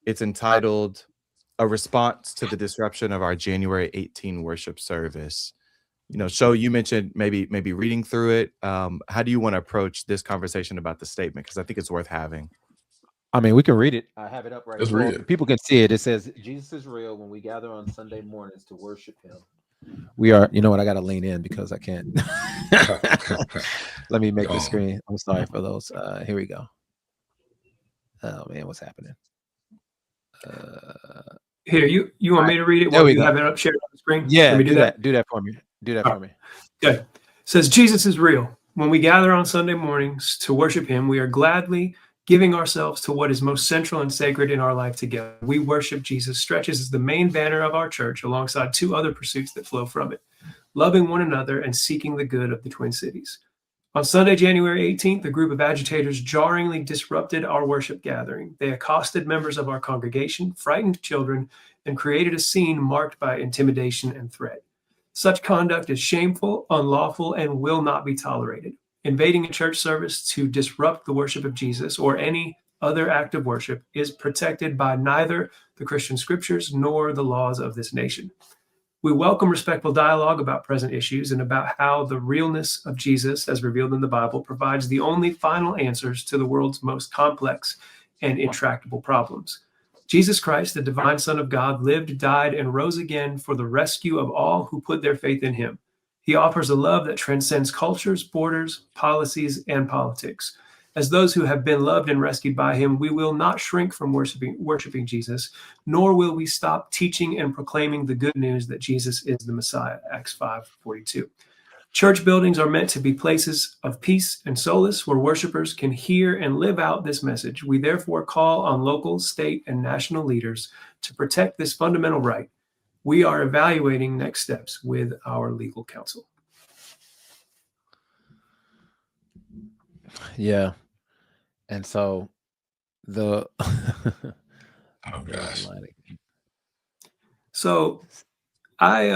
It's entitled "A Response to the Disruption of Our January 18 Worship Service." You know, Sho, you mentioned maybe reading through it. How do you want to approach this conversation about the statement? Because I think it's worth having. I mean, we can read it. I have it up right Let's now. read it. People can see it. It says, "Jesus is real when we gather on Sunday mornings to worship him. We are," you know what, I got to lean in because I can't. Let me make the screen. I'm sorry for those. Here we go. Oh, man, what's happening? Here, you want me to read it? There we go. Have it up shared on the screen? Yeah, Let me do that. Do that for me. Do that for me. Good. It says, Jesus is real. When we gather on Sunday mornings to worship him, we are gladly giving ourselves to what is most central and sacred in our life together. We worship Jesus stretches as the main banner of our church alongside two other pursuits that flow from it: loving one another and seeking the good of the Twin Cities. On Sunday, January 18th, a group of agitators jarringly disrupted our worship gathering. They accosted members of our congregation, frightened children, and created a scene marked by intimidation and threat. Such conduct is shameful, unlawful, and will not be tolerated. Invading a church service to disrupt the worship of Jesus or any other act of worship is protected by neither the Christian scriptures nor the laws of this nation. We welcome respectful dialogue about present issues and about how the realness of Jesus, as revealed in the Bible, provides the only final answers to the world's most complex and intractable problems. Jesus Christ, the divine Son of God, lived, died, and rose again for the rescue of all who put their faith in him. He offers a love that transcends cultures, borders, policies, and politics. As those who have been loved and rescued by him, we will not shrink from worshiping Jesus, nor will we stop teaching and proclaiming the good news that Jesus is the Messiah, Acts 5:42. Church buildings are meant to be places of peace and solace where worshipers can hear and live out this message. We therefore call on local, state, and national leaders to protect this fundamental right. We are evaluating next steps with our legal counsel. Yeah. And so the Oh gosh. So I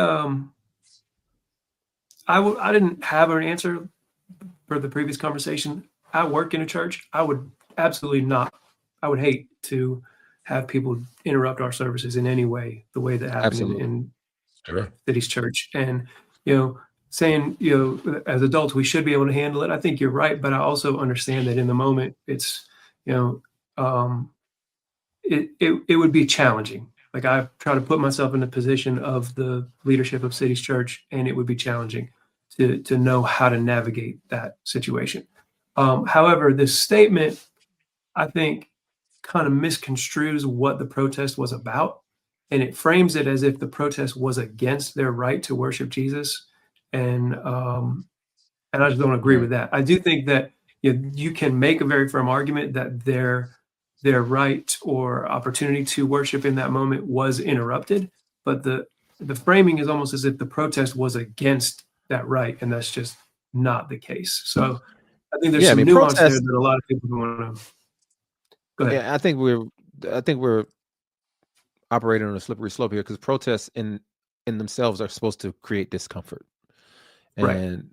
didn't have an answer for the previous conversation. I work in a church. I would absolutely not. I would hate to have people interrupt our services in any way, the way that happened in Sure. City's church. And, saying, as adults, we should be able to handle it. I think you're right. But I also understand that in the moment, it's, it would be challenging. Like I try to put myself in the position of the leadership of City's church, and it would be challenging to know how to navigate that situation. However, this statement, I think, kind of misconstrues what the protest was about, and it frames it as if the protest was against their right to worship Jesus, and I just don't agree with that. I do think that you can make a very firm argument that their right or opportunity to worship in that moment was interrupted, but the framing is almost as if the protest was against that right, and that's just not the case. So I think there's some nuance there that a lot of people don't want to. Go ahead. Yeah, I think we're operating on a slippery slope here because protests in themselves are supposed to create discomfort and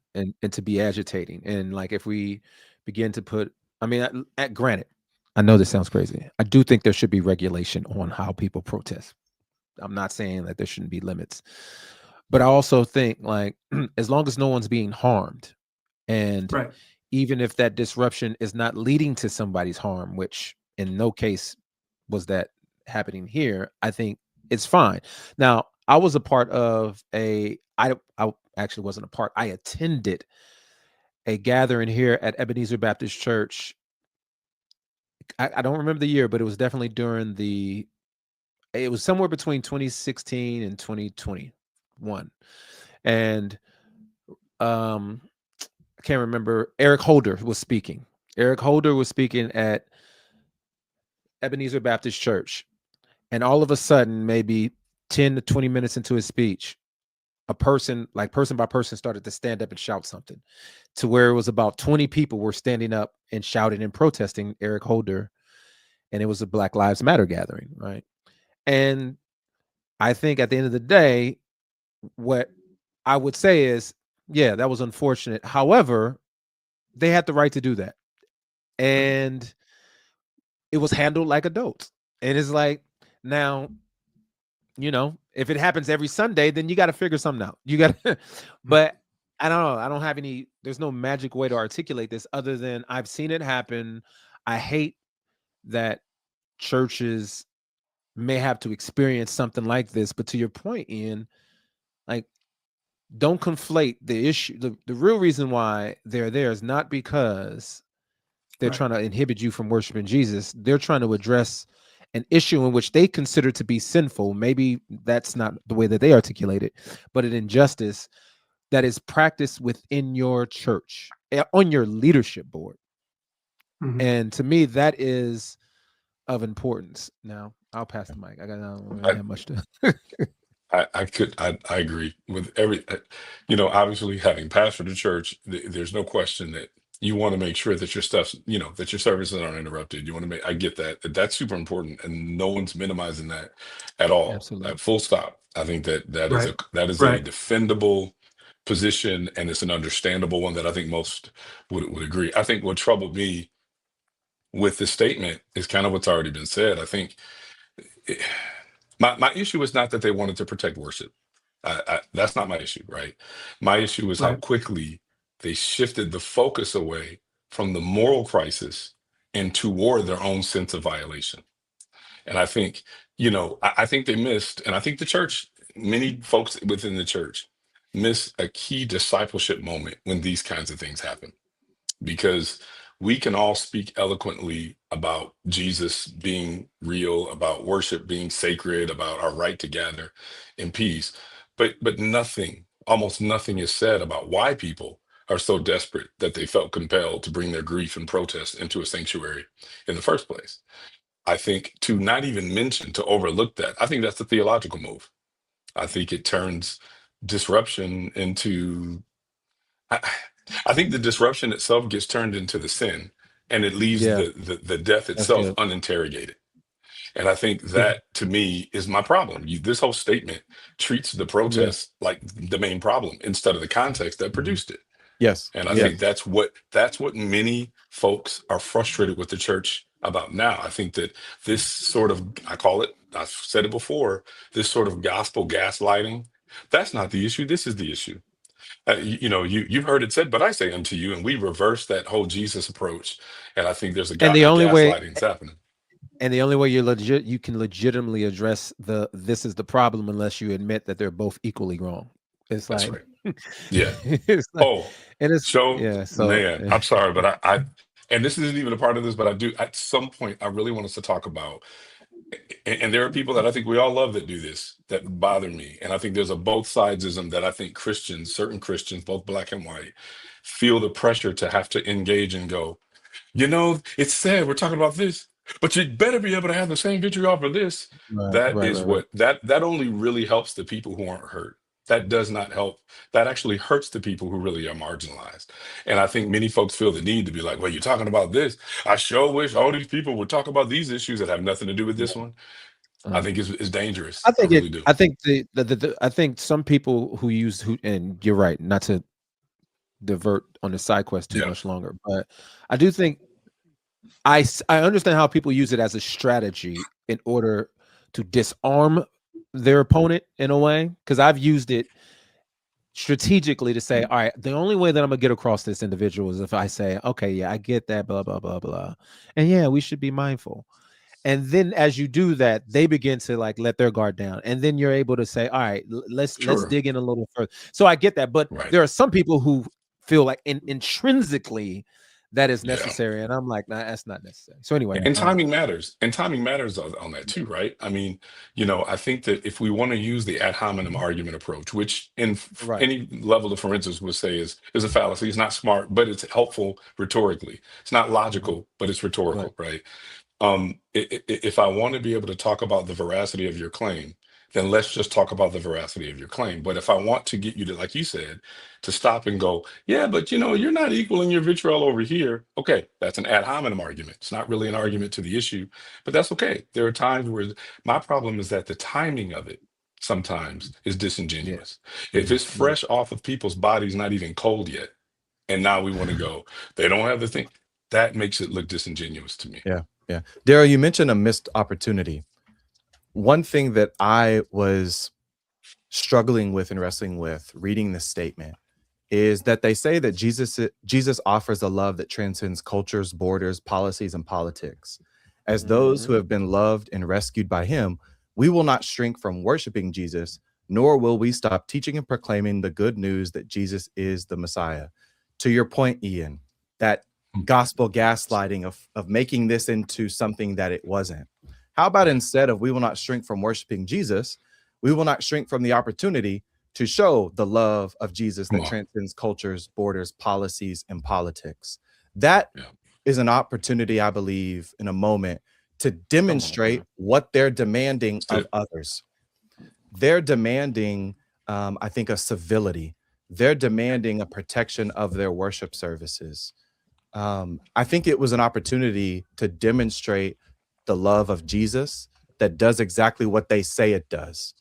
to be agitating. And like if we begin to put, granted, I know this sounds crazy. I do think there should be regulation on how people protest. I'm not saying that there shouldn't be limits, but I also think like as long as no one's being harmed, and even if that disruption is not leading to somebody's harm, which in no case was that happening here, I think it's fine. Now, I was a part of I actually wasn't a part. I attended a gathering here at Ebenezer Baptist Church. I don't remember the year, but it was definitely during it was somewhere between 2016 and 2021. And I can't remember. Eric Holder was speaking. Eric Holder was speaking at Ebenezer Baptist Church. And all of a sudden, maybe 10 to 20 minutes into his speech, a person by person started to stand up and shout something to where it was about 20 people were standing up and shouting and protesting Eric Holder. And it was a Black Lives Matter gathering, right? And I think at the end of the day, what I would say is, yeah, that was unfortunate. However, they had the right to do that. And it was handled like adults. And it's like, now, if it happens every Sunday, then you got to figure something out. You got to, but I don't know. I don't have there's no magic way to articulate this other than I've seen it happen. I hate that churches may have to experience something like this, but to your point, Ian, like, don't conflate the issue. The real reason why they're there is not because they're trying to inhibit you from worshiping Jesus. They're trying to address an issue in which they consider to be sinful. Maybe that's not the way that they articulate it, but an injustice that is practiced within your church, on your leadership board. Mm-hmm. And to me, that is of importance. Now, I'll pass the mic. I don't have much to. I agree with obviously having pastored the church, there's no question that you want to make sure that your stuff, that your services aren't interrupted. You want to I get that. That's super important. And no one's minimizing that at all. Absolutely. Full stop. I think that is Right. a defendable position, and it's an understandable one that I think most would agree. I think what troubled me with this statement is kind of what's already been said. I think it, my issue is not that they wanted to protect worship. That's not my issue, right? My issue is how Right. quickly they shifted the focus away from the moral crisis and toward their own sense of violation. And I think, I think they missed, and I think the church, many folks within the church, miss a key discipleship moment when these kinds of things happen, because we can all speak eloquently about Jesus being real, about worship being sacred, about our right to gather in peace, but nothing, almost nothing is said about why people are so desperate that they felt compelled to bring their grief and protest into a sanctuary in the first place. I think to not even mention, to overlook that, I think that's a theological move. I think it turns disruption into I, I think the disruption itself gets turned into the sin, and it leaves Yeah, the death that's itself good. uninterrogated. And I think Yeah. that to me is my problem. This whole statement treats the Yeah. protest like the main problem instead of the context that produced it. Yes. And I Yeah. think that's what many folks are frustrated with the church about now. I think that this sort of, I've said it before, this sort of gospel gaslighting, that's not the issue. This is the issue. You've heard it said, but I say unto you, and we reverse that whole Jesus approach. And I think there's And the a only way gaslighting that's happening. and the only way you can legitimately address this is the problem unless you admit that they're both equally wrong. It's That's like right. Yeah. it's like, Oh, and it's so so man, I'm sorry, but and this isn't even a part of this, but I do at some point I really want us to talk about, and there are people that I think we all love that do this that bother me. And I think there's a both sidesism that I think Christians, certain Christians, both black and white, feel the pressure to have to engage and go, it's sad we're talking about this, but you better be able to have the same vitriol for this. right, That right, is right, right. what that only really helps the people who aren't hurt. That does not help. That actually hurts the people who really are marginalized. And I think many folks feel the need to be like, well, you're talking about this. I sure wish all these people would talk about these issues that have nothing to do with Yeah. this one. I think it's dangerous. I I think really do. I think I think some people and you're right, not to divert on the side quest too Yeah. much longer, but I do think I understand how people use it as a strategy in order to disarm their opponent in a way, because I've used it strategically to say, all right, the only way that I'm gonna get across this individual is if I say, okay, yeah, I get that, blah, blah, blah, blah. And yeah, we should be mindful. And then as you do that, they begin to like let their guard down. And then you're able to say, all right, let's Sure. dig in a little further. So I get that. But Right. there are some people who feel like intrinsically that is Yeah. necessary. And I'm like, nah, that's not necessary. So anyway. And timing matters. And timing matters on that too, right? I mean, I think that if we want to use the ad hominem argument approach, which in Right. any level of forensics would say is a fallacy, it's not smart, but it's helpful rhetorically. It's not logical, but it's rhetorical, right? If I want to be able to talk about the veracity of your claim, then let's just talk about the veracity of your claim. But if I want to get you to, like you said, to stop and go, yeah, but you're not equaling your vitriol over here. Okay, that's an ad hominem argument. It's not really an argument to the issue, but that's okay. There are times where my problem is that the timing of it sometimes is disingenuous. If it's fresh off of people's bodies, not even cold yet, and now we want to go, they don't have the thing, that makes it look disingenuous to me. Yeah. Yeah. Darryl, you mentioned a missed opportunity. One thing that I was struggling with and wrestling with reading this statement is that they say that Jesus offers a love that transcends cultures, borders, policies, and politics. As those who have been loved and rescued by him, we will not shrink from worshiping Jesus, nor will we stop teaching and proclaiming the good news that Jesus is the Messiah. To your point, Ian, that gospel gaslighting of making this into something that it wasn't. How about instead of we will not shrink from worshiping Jesus, we will not shrink from the opportunity to show the love of Jesus that transcends cultures, borders, policies, and politics. That is an opportunity, I believe, in a moment to demonstrate what they're demanding of others. they're demanding, I think, a civility. They're demanding a protection of their worship services. I think it was an opportunity to demonstrate the love of Jesus that does exactly what they say it does.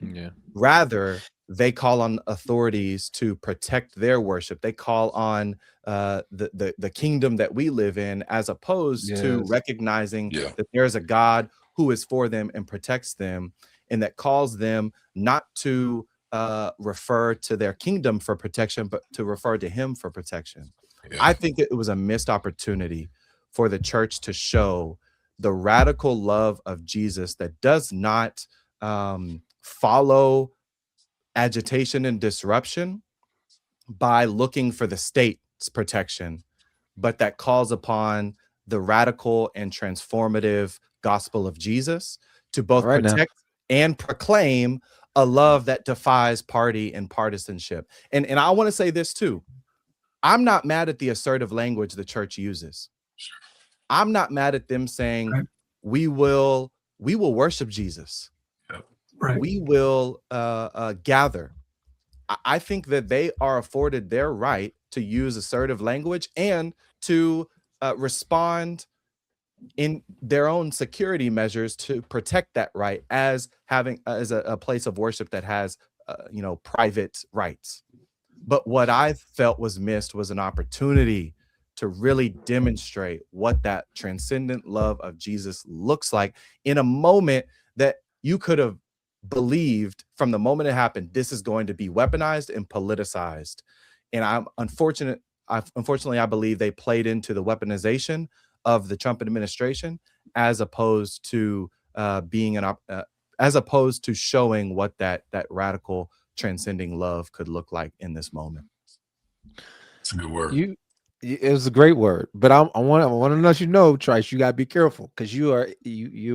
Yeah. Rather, they call on authorities to protect their worship. They call on the kingdom that we live in, as opposed to Yes. recognizing Yeah. that there's a God who is for them and protects them, and that calls them not to refer to their kingdom for protection, but to refer to him for protection. Yeah. I think it was a missed opportunity for the church to show the radical love of Jesus that does not follow agitation and disruption by looking for the state's protection, but that calls upon the radical and transformative gospel of Jesus to both All right now. protect and proclaim a love that defies party and partisanship. And I want to say this too. I'm not mad at the assertive language the church uses. I'm not mad at them saying, Right. we will worship Jesus. Right. We will gather. I think that they are afforded their right to use assertive language and to respond in their own security measures to protect that right, as having as a place of worship that has private rights. But what I felt was missed was an opportunity to really demonstrate what that transcendent love of Jesus looks like in a moment that you could have believed from the moment it happened, this is going to be weaponized and politicized. And unfortunately, I believe they played into the weaponization of the Trump administration, as opposed to as opposed to showing what that radical transcending love could look like in this moment. It's a good word. It was a great word, but I want to let you know, Tryce, you got to be careful, because you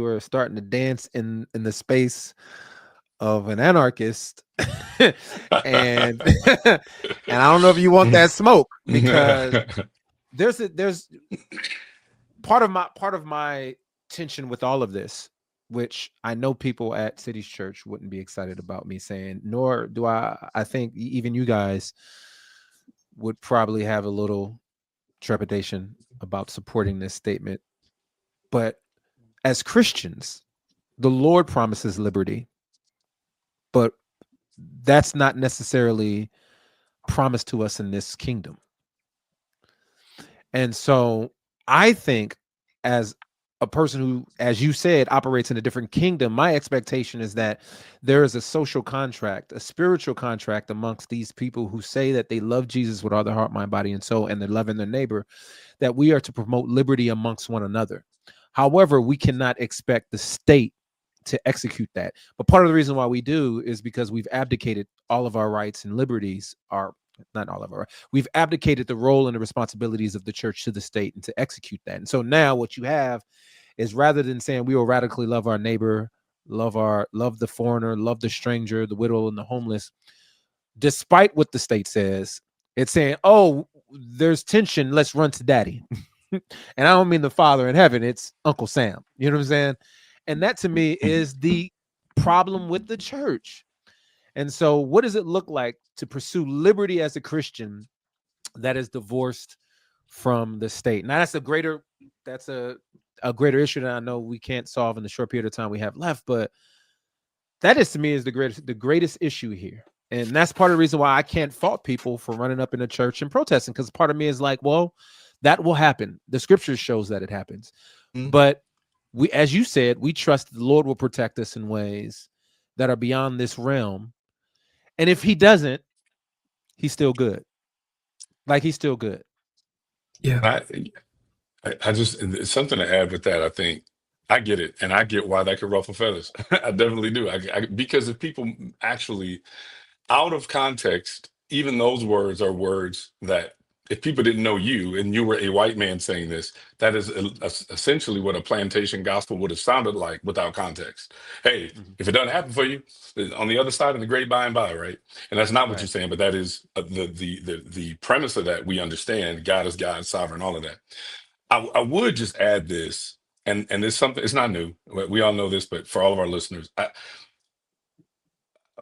are starting to dance in the space of an anarchist, and and I don't know if you want that smoke, because there's part of my tension with all of this, which I know people at City's Church wouldn't be excited about me saying, nor do I think even you guys would probably have a little trepidation about supporting this statement. But as Christians, the Lord promises liberty, but that's not necessarily promised to us in this kingdom. And so I think, as a person who, as you said, operates in a different kingdom, my expectation is that there is a social contract, a spiritual contract amongst these people who say that they love Jesus with all their heart, mind, body, and soul, and they're loving their neighbor, that we are to promote liberty amongst one another. However, we cannot expect the state to execute that. But part of the reason why we do is because we've abdicated all of our rights and liberties, not all of our, we've abdicated the role and the responsibilities of the church to the state and to execute that. And so now what you have is, rather than saying we will radically love our neighbor, love the foreigner, love the stranger, the widow, and the homeless, despite what the state says, it's saying, oh, there's tension, let's run to daddy. And I don't mean the Father in heaven, it's Uncle Sam. You know what I'm saying? And that, to me, is the problem with the church. And so what does it look like to pursue liberty as a Christian that is divorced from the state? Now, that's a greater issue that I know we can't solve in the short period of time we have left, but that is, to me, is the greatest issue here. And that's part of the reason why I can't fault people for running up in a church and protesting, because part of me is like, well, that will happen. The scripture shows that it happens. Mm-hmm. But we, as you said, we trust the Lord will protect us in ways that are beyond this realm. And if he doesn't, he's still good. Like, he's still good. Yeah. I just, it's something to add with that. I think I get it, and I get why that could ruffle feathers. I definitely do. Because if people actually, out of context, even those words are words that, if people didn't know you and you were a white man saying this, that is essentially what a plantation gospel would have sounded like without context. Hey, if it doesn't happen for you, on the other side of the great by and by, right? And that's not what you're saying, but that is the premise of that. We understand God is God, sovereign, all of that. I would just add this, and it's something, it's not new. We all know this, but for all of our listeners,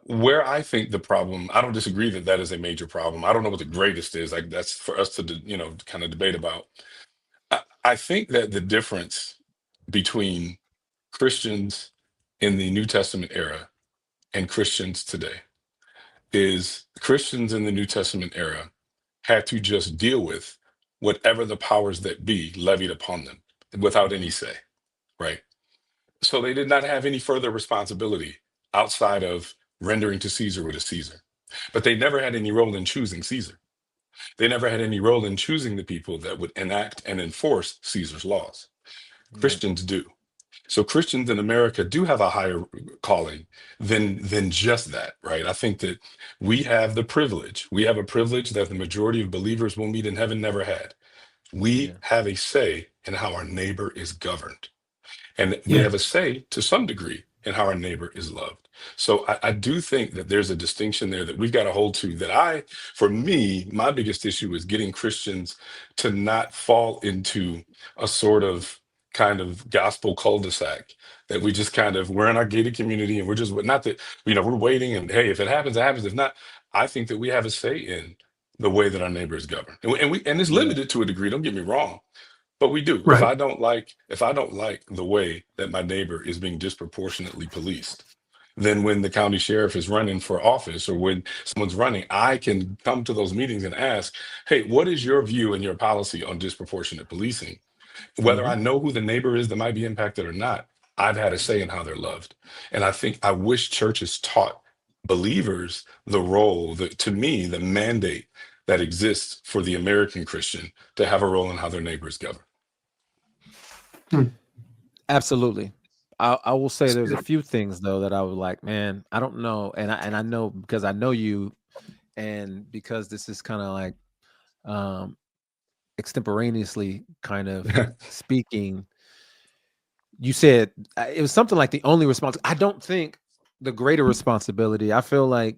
where I think the problem, I don't disagree that that is a major problem. I don't know what the greatest is. Like that's for us to, kind of debate about. I think that the difference between Christians in the New Testament era and Christians today is Christians in the New Testament era had to just deal with whatever the powers that be levied upon them without any say, right? So they did not have any further responsibility outside of rendering to Caesar what is Caesar. But they never had any role in choosing Caesar. They never had any role in choosing the people that would enact and enforce Caesar's laws. Yeah. Christians do. So Christians in America do have a higher calling than just that, right? I think that we have the privilege. We have a privilege that the majority of believers will meet in heaven never had. We Yeah. have a say in how our neighbor is governed. And we Yeah. have a say to some degree in how our neighbor is loved. So I do think that there's a distinction there that we've got to hold to for me, my biggest issue is getting Christians to not fall into a sort of kind of gospel cul-de-sac that we just we're in our gated community and we're just, not that, we're waiting and hey, if it happens, it happens. If not, I think that we have a say in the way that our neighbor is governed. And it's Yeah. limited to a degree, don't get me wrong. But we do. Right. If I don't like the way that my neighbor is being disproportionately policed, then when the county sheriff is running for office or when someone's running, I can come to those meetings and ask, hey, what is your view and your policy on disproportionate policing? Whether I know who the neighbor is that might be impacted or not, I've had a say in how they're loved. And I wish churches taught believers the role, to me, the mandate that exists for the American Christian to have a role in how their neighbor is governed. Absolutely. I will say there's a Yeah. few things though that I was like, man, I don't know, and I know because I know you, and because this is kind of like extemporaneously kind of speaking. You said it was something like the only response. I don't think the greater responsibility. I feel like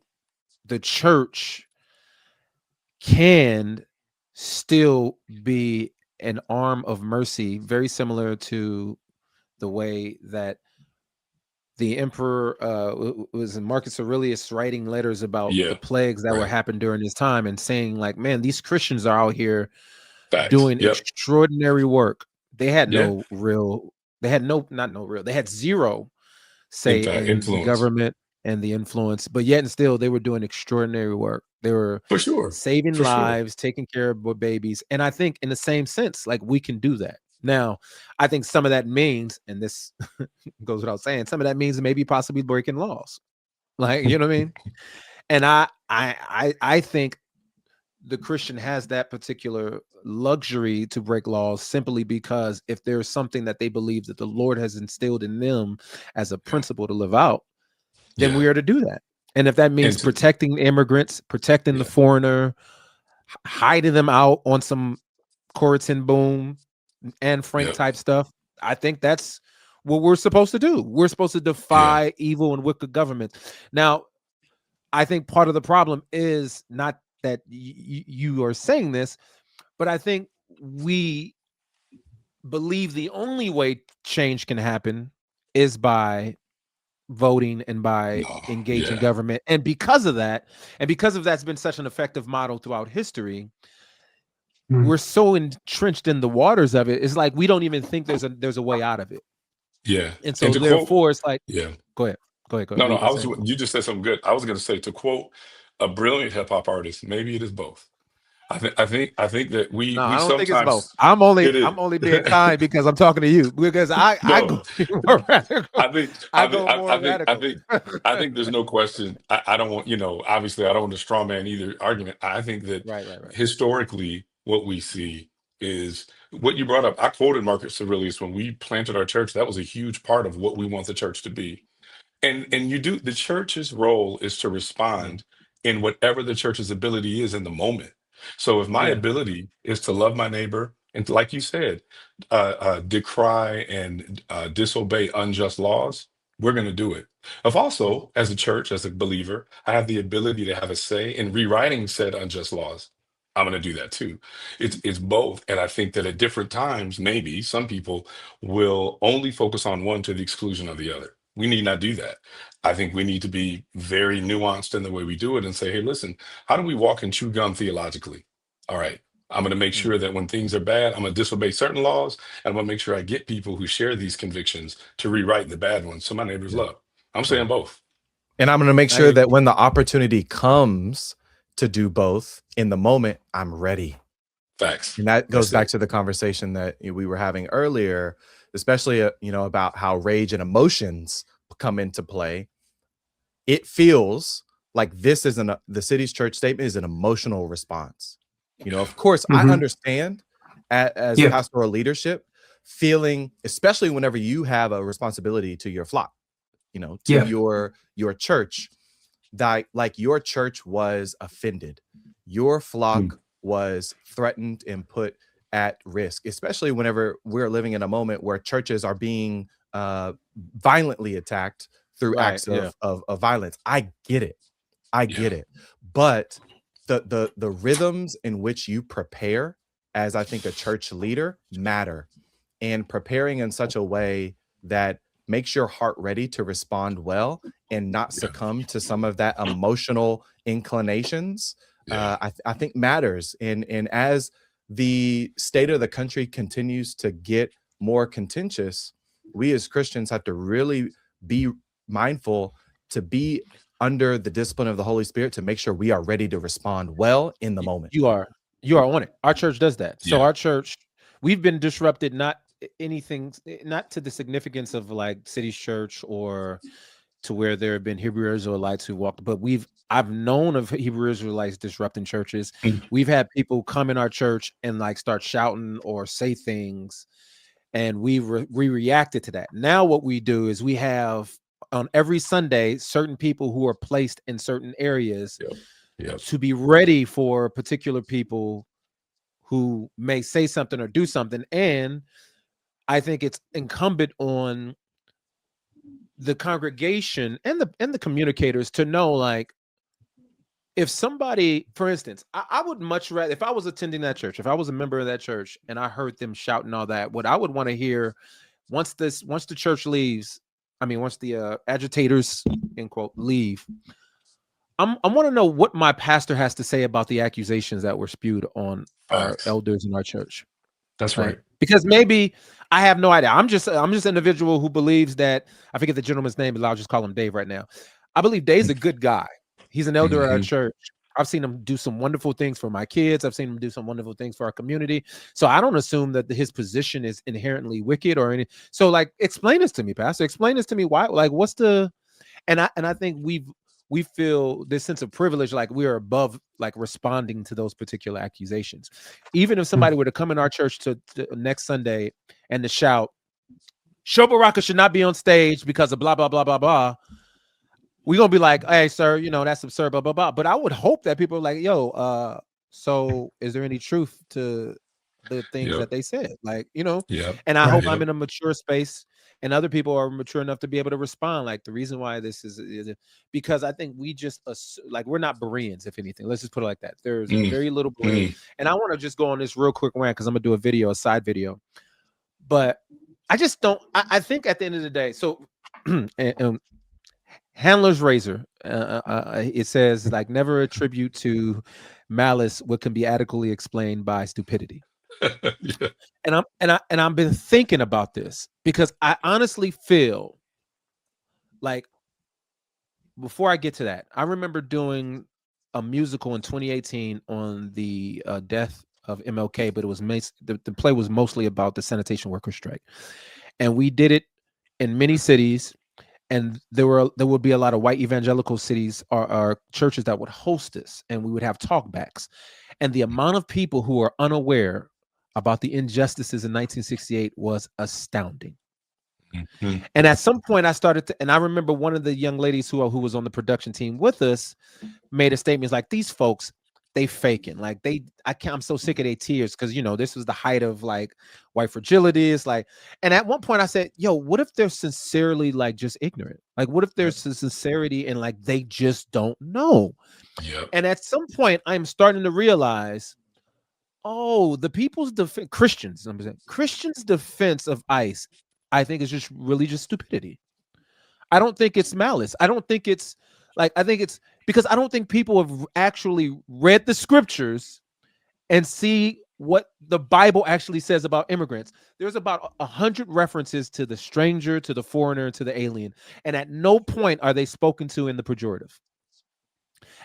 the church can still be an arm of mercy, very similar to the way that the emperor was Marcus Aurelius writing letters about Yeah, the plagues that were right. happened during his time and saying like, man, these Christians are out here Facts. doing Yep. extraordinary work. They had Yeah. no real, they had no, not no real, they had zero say Impact, in the influence. government and the influence, but yet and still they were doing extraordinary work. They were For sure. saving For sure. lives, taking care of babies. And I think in the same sense, like we can do that. Now, I think some of that means, and this goes without saying, some of that means maybe possibly breaking laws. Like, you know what I mean? And I think the Christian has that particular luxury to break laws simply because if there's something that they believe that the Lord has instilled in them as a principle to live out, then we are to do that. And if that means protecting immigrants, protecting the foreigner, hiding them out on some Corrigan Boom and Frank type stuff, I think that's what we're supposed to do. We're supposed to defy evil and wicked government. Now, I think part of the problem is not that you are saying this, but I think we believe the only way change can happen is by voting and by engaging government. And because of that, and because of that's been such an effective model throughout history, we're so entrenched in the waters of it. It's like we don't even think there's a way out of it. Yeah. And so therefore it's like, go ahead. No, you just said something good. I was going to say, to quote a brilliant hip hop artist, maybe it is both. I think that we I don't sometimes think it's both. I'm only being kind because I'm talking to you, because I go more radical. I think there's no question. I don't want, obviously I don't want to straw man either argument. I think that right. Historically what we see is what you brought up. I quoted Marcus Aurelius when we planted our church. That was a huge part of what we want the church to be. And the church's role is to respond in whatever the church's ability is in the moment. So if my ability is to love my neighbor and, like you said, decry and disobey unjust laws, we're going to do it. If also, as a church, as a believer, I have the ability to have a say in rewriting said unjust laws, I'm going to do that too. It's both. And I think that at different times, maybe some people will only focus on one to the exclusion of the other. we need not do that. I think we need to be very nuanced in the way we do it and say, hey, listen, how do we walk and chew gum theologically? All right, I'm going to make sure that when things are bad, I'm going to disobey certain laws, and I'm going to make sure I get people who share these convictions to rewrite the bad ones so my neighbors love. I'm saying both. And I'm going to make sure that when the opportunity comes to do both in the moment, I'm ready. Facts. And that goes back to the conversation that we were having earlier, especially, about how rage and emotions come into play. It feels like this isn't the city's church statement is an emotional response. Of course, I understand as pastoral leadership feeling, especially whenever you have a responsibility to your flock, to your church, that like your church was offended, your flock was threatened and put at risk, especially whenever we're living in a moment where churches are being violently attacked through acts of violence. I get it. I get it. But the rhythms in which you prepare as I think a church leader matter, and preparing in such a way that makes your heart ready to respond well and not succumb to some of that emotional inclinations, I think matters. And as the state of the country continues to get more contentious, we as Christians have to really be mindful to be under the discipline of the Holy Spirit to make sure we are ready to respond well in the moment. You are on it. Our church does that. So our church, we've been disrupted, not to the significance of like City's church or to where there have been Hebrew Israelites who walked, but I've known of Hebrew Israelites disrupting churches. We've had people come in our church and like start shouting or say things, and we reacted to that. Now what we do is we have on every Sunday certain people who are placed in certain areas to be ready for particular people who may say something or do something. And I think it's incumbent on the congregation and the communicators to know, like, if somebody, for instance, I would much rather, if I was attending that church, if I was a member of that church and I heard them shouting all that, what I would want to hear once the church leaves, once the agitators, end quote, leave, I want to know what my pastor has to say about the accusations that were spewed on our elders in our church. That's right. Because maybe I have no idea. I'm just an individual who believes that, I forget the gentleman's name, but I'll just call him Dave right now. I believe Dave's a good guy. He's an elder at our church. I've seen him do some wonderful things for my kids. I've seen him do some wonderful things for our community. So I don't assume that his position is inherently wicked or any. So like, explain this to me, Pastor. Explain this to me. Why? Like, what's the? And I think we feel this sense of privilege, like we are above like responding to those particular accusations. Even if somebody were to come in our church to next Sunday and to shout, "Show Baraka should not be on stage because of blah blah blah blah blah," we're gonna be like, "Hey, sir, that's absurd, blah blah blah." But I would hope that people are like, "Yo, so is there any truth to the things that they said?" Like, and I hope I'm in a mature space and other people are mature enough to be able to respond. Like, the reason why this is because I think we just like, we're not Bereans, if anything. Let's just put it like that. There's very little Berean. And I want to just go on this real quick rant because I'm gonna do a side video. But I just don't. I think at the end of the day, so Handler's razor. It says, like, never attribute to malice what can be adequately explained by stupidity. And I've been thinking about this because I honestly feel like, before I get to that, I remember doing a musical in 2018 on the death of MLK, but it was the play was mostly about the sanitation worker strike, and we did it in many cities. And there would be a lot of white evangelical cities or churches that would host this, and we would have talkbacks. And the amount of people who are unaware about the injustices in 1968 was astounding. And at some point I started to, and I remember one of the young ladies who was on the production team with us made a statement like, these folks, they faking, like I'm so sick of their tears, because this was the height of like white fragility. It's like, and at one point I said, yo, what if they're sincerely like just ignorant? Like, what if there's some sincerity and like they just don't know? And at some point I'm starting to realize, oh, the people's Christians' defense of ICE, I think, is just really just stupidity. I don't think it's malice. I don't think it's like, I think it's because I don't think people have actually read the scriptures and see what the Bible actually says about immigrants. There's about 100 references to the stranger, to the foreigner, to the alien. And at no point are they spoken to in the pejorative.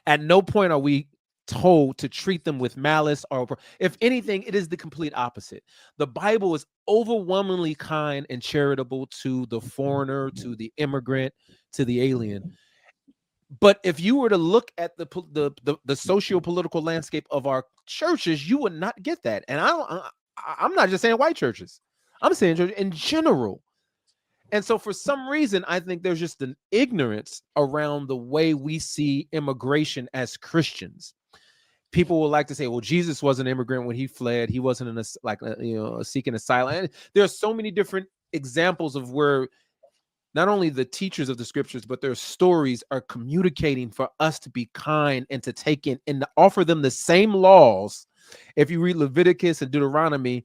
At no point are we told to treat them with malice, or if anything, it is the complete opposite. The Bible is overwhelmingly kind and charitable to the foreigner, to the immigrant, to the alien. But if you were to look at the socio-political landscape of our churches, you would not get that. And I'm not just saying white churches. I'm saying church in general. And so for some reason, I think there's just an ignorance around the way we see immigration as Christians. People will like to say, well, Jesus was an immigrant when he fled. He wasn't seeking asylum. And there are so many different examples of where not only the teachers of the scriptures, but their stories are communicating for us to be kind and to take in and to offer them the same laws. If you read Leviticus and Deuteronomy,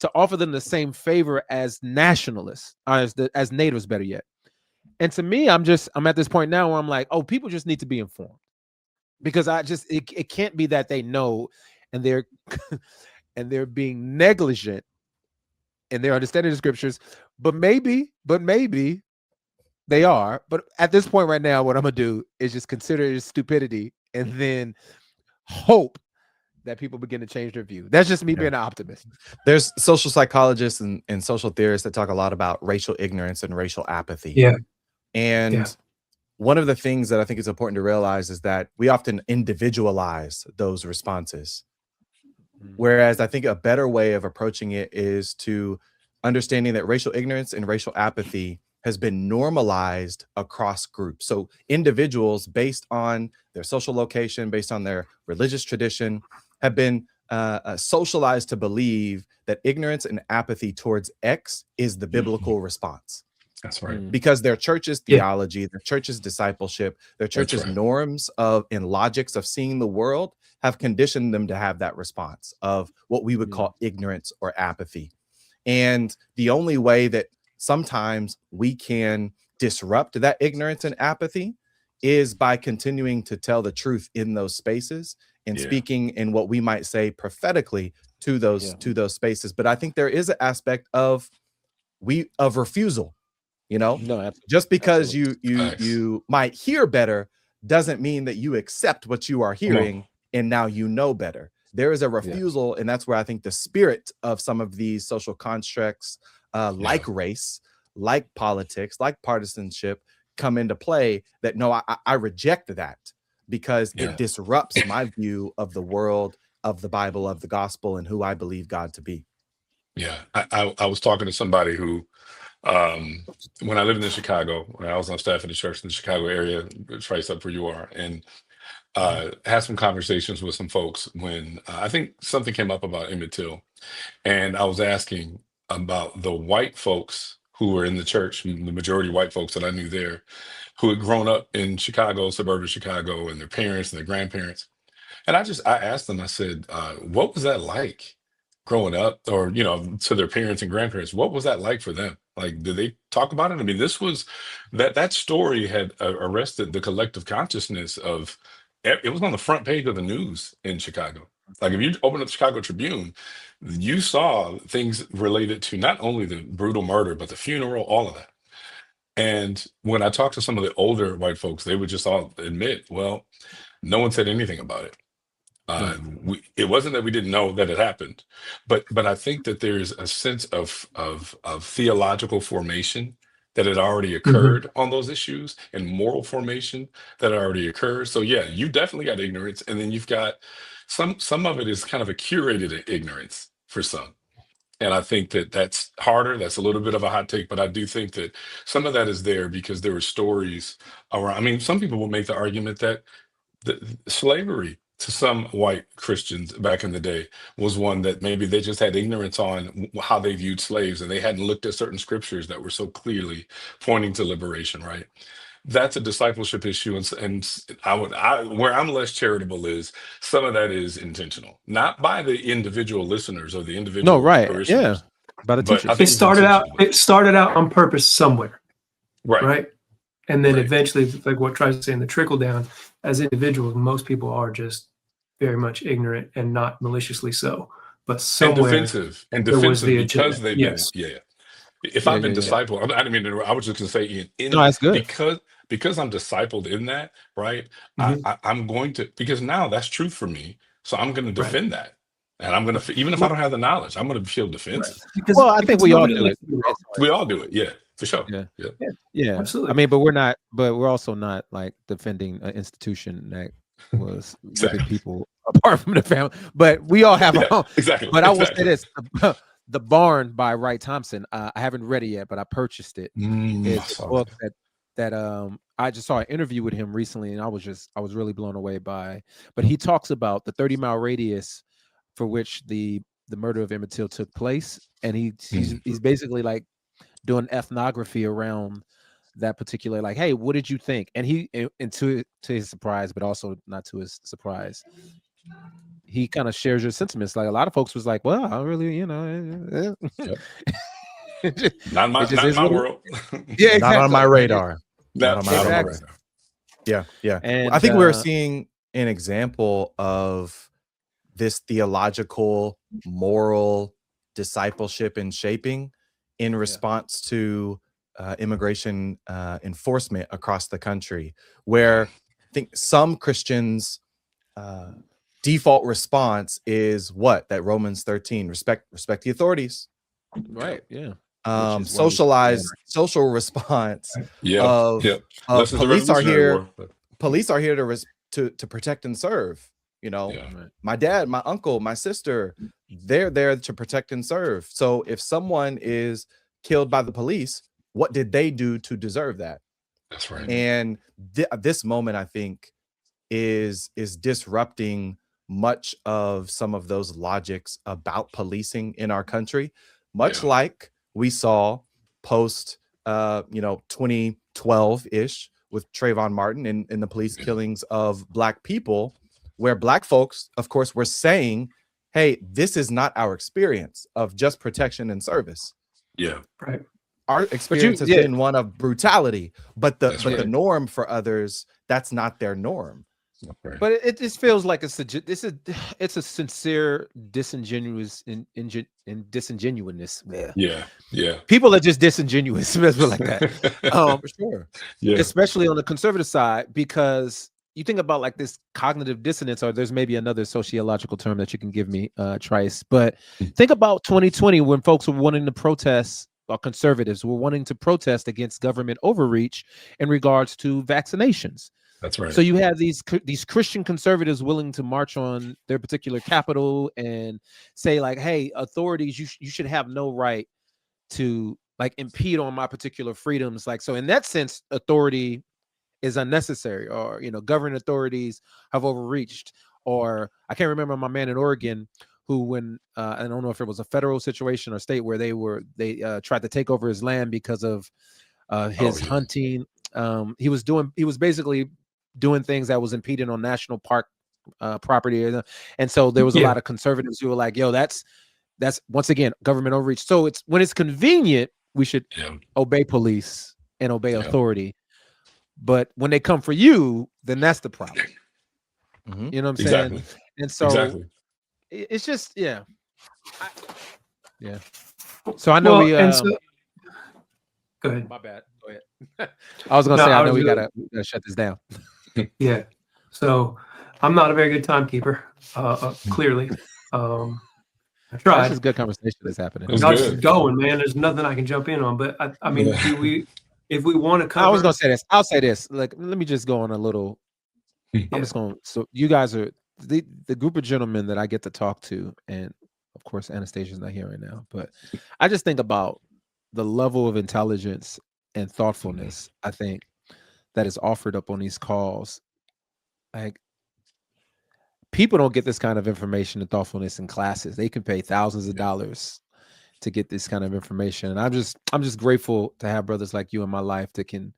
to offer them the same favor as nationalists, as natives, better yet. And to me, I'm at this point now where I'm like, oh, people just need to be informed, because it can't be that they know and they're and they're being negligent in their understanding of the scriptures, but maybe they are. But at this point right now, what I'm gonna do is just consider it stupidity and then hope that people begin to change their view. That's just me being an optimist. There's social psychologists and social theorists that talk a lot about racial ignorance and racial apathy. Yeah. And one of the things that I think is important to realize is that we often individualize those responses. Whereas I think a better way of approaching it is to understanding that racial ignorance and racial apathy has been normalized across groups. So individuals, based on their social location, based on their religious tradition, have been socialized to believe that ignorance and apathy towards X is the biblical response. That's right. Because their church's theology, their church's discipleship, their church's norms and logics of seeing the world have conditioned them to have that response of what we would call ignorance or apathy. And the only way that sometimes we can disrupt that ignorance and apathy is by continuing to tell the truth in those spaces and speaking in what we might say prophetically to those spaces. But I think there is an aspect of refusal. You know, just because you might hear better doesn't mean that you accept what you are hearing and now you know better. There is a refusal, and that's where I think the spirit of some of these social constructs, like race, like politics, like partisanship, come into play. That no, I reject that because it disrupts my view of the world, of the Bible, of the gospel, and who I believe God to be. Yeah, I was talking to somebody who, when I lived in Chicago, when I was on staff in the church in the Chicago area, Tryce, up where you are, and had some conversations with some folks when I think something came up about Emmett Till, and I was asking about the white folks who were in the church, the majority white folks that I knew there, who had grown up in Chicago, suburban Chicago, and their parents and their grandparents. And I asked them, I said, what was that like growing up, or, to their parents and grandparents? What was that like for them? Like, did they talk about it? I mean, this was that story had arrested the collective consciousness of, it was on the front page of the news in Chicago. Like, if you open up the Chicago Tribune, you saw things related to not only the brutal murder, but the funeral, all of that. And when I talked to some of the older white folks, they would just all admit, well, no one said anything about it. It wasn't that we didn't know that it happened, but I think that there's a sense of theological formation that had already occurred on those issues, and moral formation that already occurred. So yeah, you definitely got ignorance, and then you've got some of it is kind of a curated ignorance for some. And I think that that's harder. That's a little bit of a hot take, but I do think that some of that is there because there were stories around. I mean, some people will make the argument that the slavery to some white Christians back in the day was one that maybe they just had ignorance on how they viewed slaves, and they hadn't looked at certain scriptures that were so clearly pointing to liberation, right? That's a discipleship issue. And where I'm less charitable is some of that is intentional, not by the individual listeners or the individual parishioners. By the teachers. It started out on purpose somewhere. Right. And then Right. eventually, like what Tryce is saying, the trickle down, as individuals, most people are just very much ignorant and not maliciously so. But And somewhere defensive there was the agenda. because they've Yes. been if Yeah, I've been yeah, yeah. discipled, I didn't mean to, I was just gonna say No, that's good. because I'm discipled in that, right? Mhm. I'm going to, because now that's truth for me, so I'm going to Right. defend that, and I'm going to, even if I don't have the knowledge, I'm going to feel defensive. Well, I think we all nobody do likes it. to be wrong. We all do it, yeah, for sure. Yeah. Yeah. Yeah, Absolutely. I mean, but we're also not like defending an institution that was ripping Exactly. people apart from the family. But we all have our own. Exactly. But I will say this: The Barn by Wright Thompson. I haven't read it yet, but I purchased it. It's a book that I just saw an interview with him recently, and I was really blown away by. But he talks about the 30-mile radius for which the murder of Emmett Till took place, and he's basically like doing ethnography around that particular, like, hey, what did you think? And to his surprise, but also not to his surprise, he kind of shares your sentiments. Like a lot of folks was like, well, I really, Not in is my world. Yeah, exactly. Not on my radar. Not on my Exactly. radar. Yeah, yeah. And I think we're seeing an example of this theological, moral discipleship and shaping in response to immigration enforcement across the country, where I think some Christians' default response is that Romans 13, respect the authorities. Right. Yeah. Social response of police are here. Police are here to protect and serve. My dad, my uncle, my sister, they're there to protect and serve. So if someone is killed by the police, what did they do to deserve that? That's right. And this moment, I think, is disrupting much of some of those logics about policing in our country, much like we saw post 2012-ish with Trayvon Martin and the police killings of Black people, where Black folks, of course, were saying, hey, this is not our experience of just protection and service. Yeah. Right. Our experience has been one of brutality, but the norm for others, that's not their norm. Right. But it just feels like it's a sincere disingenuous disingenuousness. Yeah. People are just disingenuous, let's put it like that. For sure. Yeah. Especially on the conservative side, because you think about like this cognitive dissonance, or there's maybe another sociological term that you can give me, Tryce. But think about 2020 when folks were wanting to protest, or conservatives were wanting to protest against government overreach in regards to vaccinations. That's right. So you have these Christian conservatives willing to march on their particular capital and say like, hey, authorities, you should have no right to like impede on my particular freedoms. Like, so in that sense, authority is unnecessary, or, government authorities have overreached. Or I can't remember my man in Oregon who, when I don't know if it was a federal situation or state, where they tried to take over his land because of his hunting. He was basically doing things that was impeding on national park property, and so there was a lot of conservatives who were like, yo, that's once again government overreach. So it's when it's convenient, we should obey police and obey authority, but when they come for you, then that's the problem. You know what I'm saying? And so it's just so I know go ahead. My bad. Go ahead. I was gonna say I know we gotta shut this down. Yeah. So I'm not a very good timekeeper. Clearly, I tried. This is good conversation that's happening. Y'all just going, man. There's nothing I can jump in on. But I mean, if we want to cover, I was gonna say this. I'll say this. Like, let me just go on a little. I'm just going. So you guys are the group of gentlemen that I get to talk to, and of course Anastasia's not here right now. But I just think about the level of intelligence and thoughtfulness, I think, that is offered up on these calls. Like, people don't get this kind of information and thoughtfulness in classes. They can pay thousands of dollars to get this kind of information. And I'm just grateful to have brothers like you in my life that can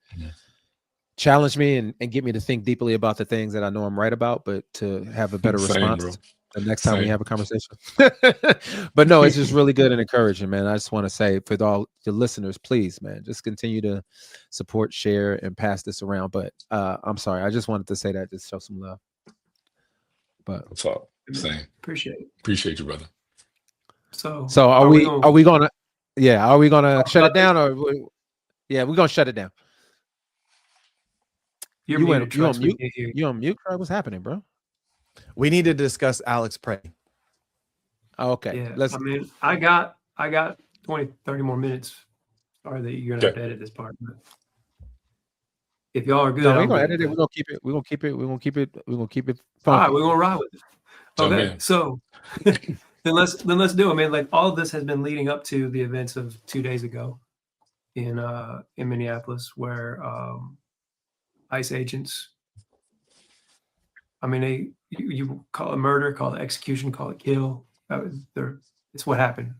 challenge me and get me to think deeply about the things that I know I'm right about, but to have a better response the next time we Same. have a conversation. But no, it's just really good and encouraging, man. I just want to say for all the listeners, please, man, just continue to support, share, and pass this around. But I'm sorry, I just wanted to say that, just show some love. But What's up? Same. Appreciate you, brother. So are we gonna shut it down, or yeah, we're gonna shut it down. You on mute? You on mute? What's happening, bro? We need to discuss Alex Pretti. Oh, okay. Yeah, I mean, I got 20, 30 more minutes. Sorry that you're gonna have to edit this part. But if y'all are good, no, we're gonna edit it. We're gonna keep it. We're gonna keep it. We're gonna keep it. We're gonna keep it funky. All right, we're gonna ride with it. Okay, so then let's do it, man. Like, all of this has been leading up to the events of 2 days ago in Minneapolis, where ICE agents, I mean, you call it murder, call it execution, call it kill. It's what happened.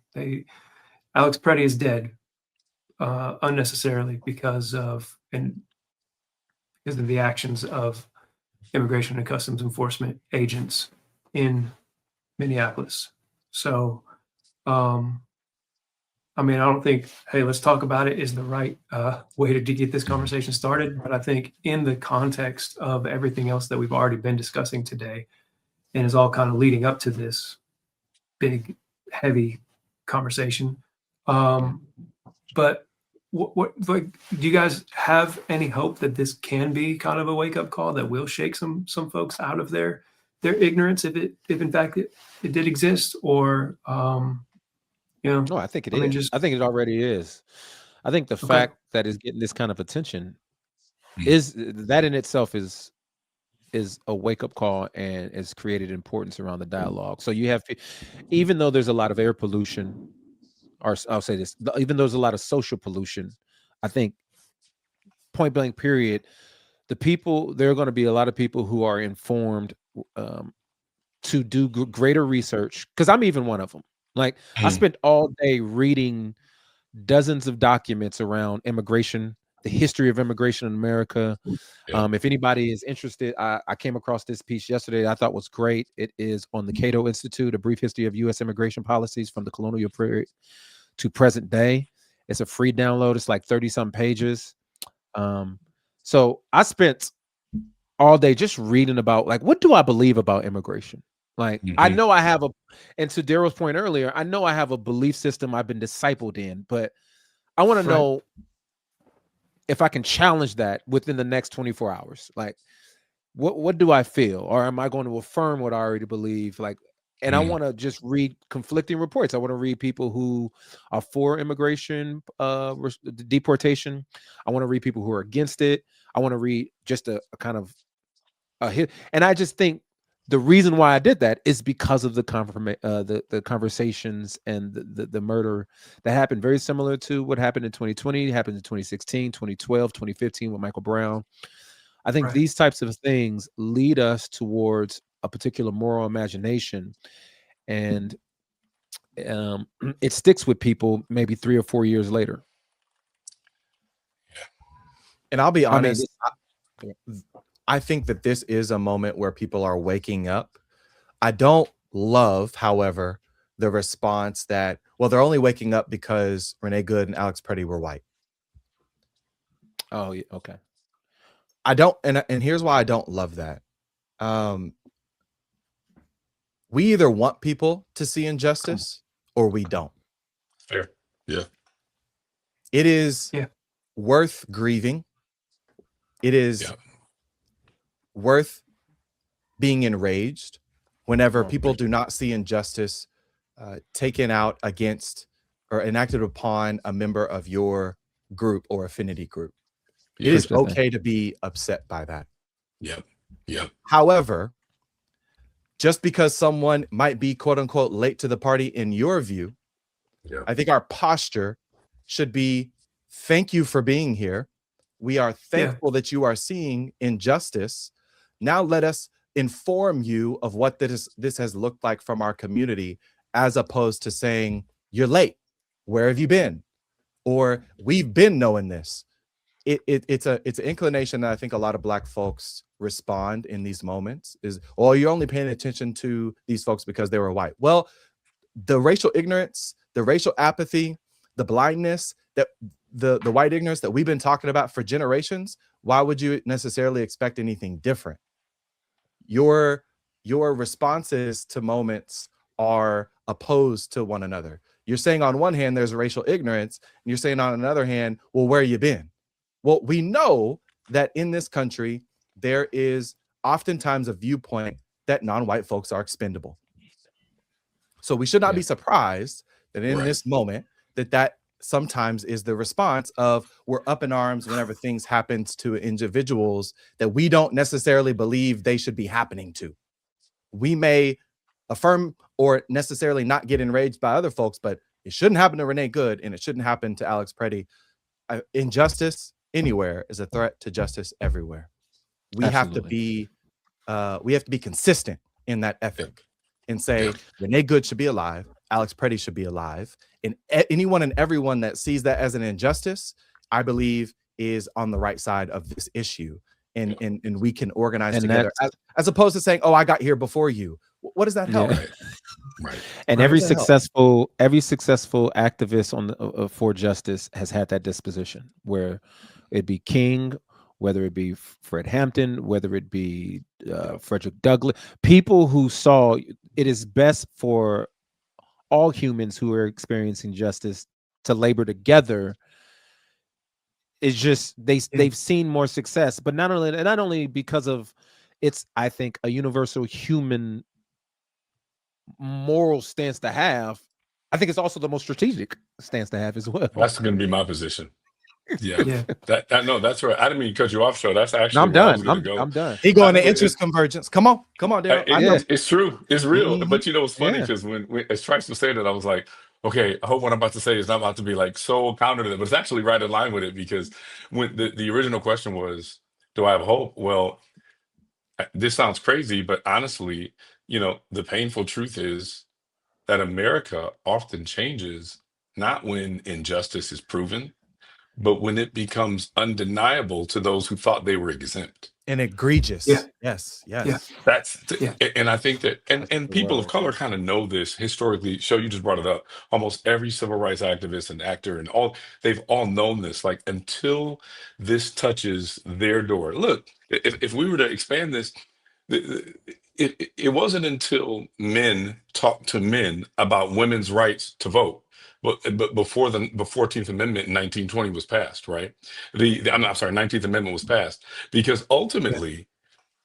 Alex Pretti is dead unnecessarily because of the actions of Immigration and Customs Enforcement agents in Minneapolis. So, I mean, I don't think, hey, let's talk about it is the right way to get this conversation started. But I think in the context of everything else that we've already been discussing today, and is all kind of leading up to this big, heavy conversation. But what like, do you guys have any hope that this can be kind of a wake-up call that will shake some folks out of their ignorance, if in fact it did exist, or No, I think it is. I think it already is. I think the fact that it's getting this kind of attention is that in itself is a wake-up call, and has created importance around the dialogue. So you have, even though there's a lot of air pollution, or I'll say this, even though there's a lot of social pollution, I think point blank period, there are going to be a lot of people who are informed to do greater research, because I'm even one of them. Like, I spent all day reading dozens of documents around immigration, the history of immigration in America. If anybody is interested, I came across this piece yesterday I thought was great. It is on the Cato Institute, A Brief History of U.S. Immigration Policies from the Colonial Period to Present Day. It's a free download. It's like 30-some pages. So I spent all day just reading about, like, what do I believe about immigration? Like, I know I have and to Darryl's point earlier, I know I have a belief system I've been discipled in, but I want to know if I can challenge that within the next 24 hours. Like, what do I feel? Or am I going to affirm what I already believe? Like, and I want to just read conflicting reports. I want to read people who are for immigration, deportation. I want to read people who are against it. I want to read just a kind of hit. And I just think the reason why I did that is because of the conversations and the murder that happened, very similar to what happened in 2020, happened in 2016, 2012, 2015 with Michael Brown. I think these types of things lead us towards a particular moral imagination, and it sticks with people maybe 3 or 4 years later. And I'll be honest, I think that this is a moment where people are waking up. I don't love, however, the response that, well, they're only waking up because Renee Good and Alex Pretti were white. Oh, yeah, okay. I don't, and here's why I don't love that. We either want people to see injustice or we don't. Fair. Yeah. It is worth grieving. It is worth being enraged whenever people do not see injustice taken out against or enacted upon a member of your group or affinity group. It is okay to be upset by that. Yep. However, just because someone might be quote unquote late to the party in your view, I think our posture should be, thank you for being here. We are thankful that you are seeing injustice. Now let us inform you of what this has looked like from our community, as opposed to saying, you're late. Where have you been? Or we've been knowing this. it's an inclination that I think a lot of Black folks respond in these moments is, well, you're only paying attention to these folks because they were white. Well, the racial ignorance, the racial apathy, the blindness, that the white ignorance that we've been talking about for generations, why would you necessarily expect anything different? Your responses to moments are opposed to one another. You're saying on one hand there's racial ignorance, and you're saying on another hand, well, where you been? Well, we know that in this country there is oftentimes a viewpoint that non-white folks are expendable. So we should not be surprised that in this moment that sometimes is the response of we're up in arms whenever things happen to individuals that we don't necessarily believe they should be happening to. We may affirm or necessarily not get enraged by other folks, but it shouldn't happen to Renee Good and it shouldn't happen to Alex Pretti. Injustice anywhere is a threat to justice everywhere. We have to be consistent in that ethic and say Renee Good should be alive, Alex Pretti should be alive, and anyone and everyone that sees that as an injustice, I believe, is on the right side of this issue. And we can organize together as opposed to saying, oh, I got here before you. What does that help? Right. And every successful activist for justice has had that disposition, where it be King, whether it be Fred Hampton, whether it be Frederick Douglass, people who saw it is best for all humans who are experiencing justice to labor together. It's just they've seen more success, but not only because of it's, I think, a universal human moral stance to have. I think it's also the most strategic stance to have as well. That's going to be my position. Yeah. That's right. I didn't mean to cut you off, so that's actually I'm where I done. was going to go. I'm done. He going to interest convergence. Come on, Darryl. It's true. It's real. But you know, it's funny because when as Tryce was saying it, I was like, okay, I hope what I'm about to say is not about to be like so counter to that, but it's actually right in line with it, because when the original question was, do I have hope? Well, this sounds crazy, but honestly, you know, the painful truth is that America often changes not when injustice is proven, but when it becomes undeniable to those who thought they were exempt and egregious. Yes. And I think that and people of color kind of know this historically. You just brought it up. Almost every civil rights activist and actor and they've all known this. Like, until this touches their door. Look, if we were to expand this, it wasn't until men talked to men about women's rights to vote. But before the 14th Amendment in 1920 was passed, right? I'm sorry, 19th Amendment was passed, because ultimately,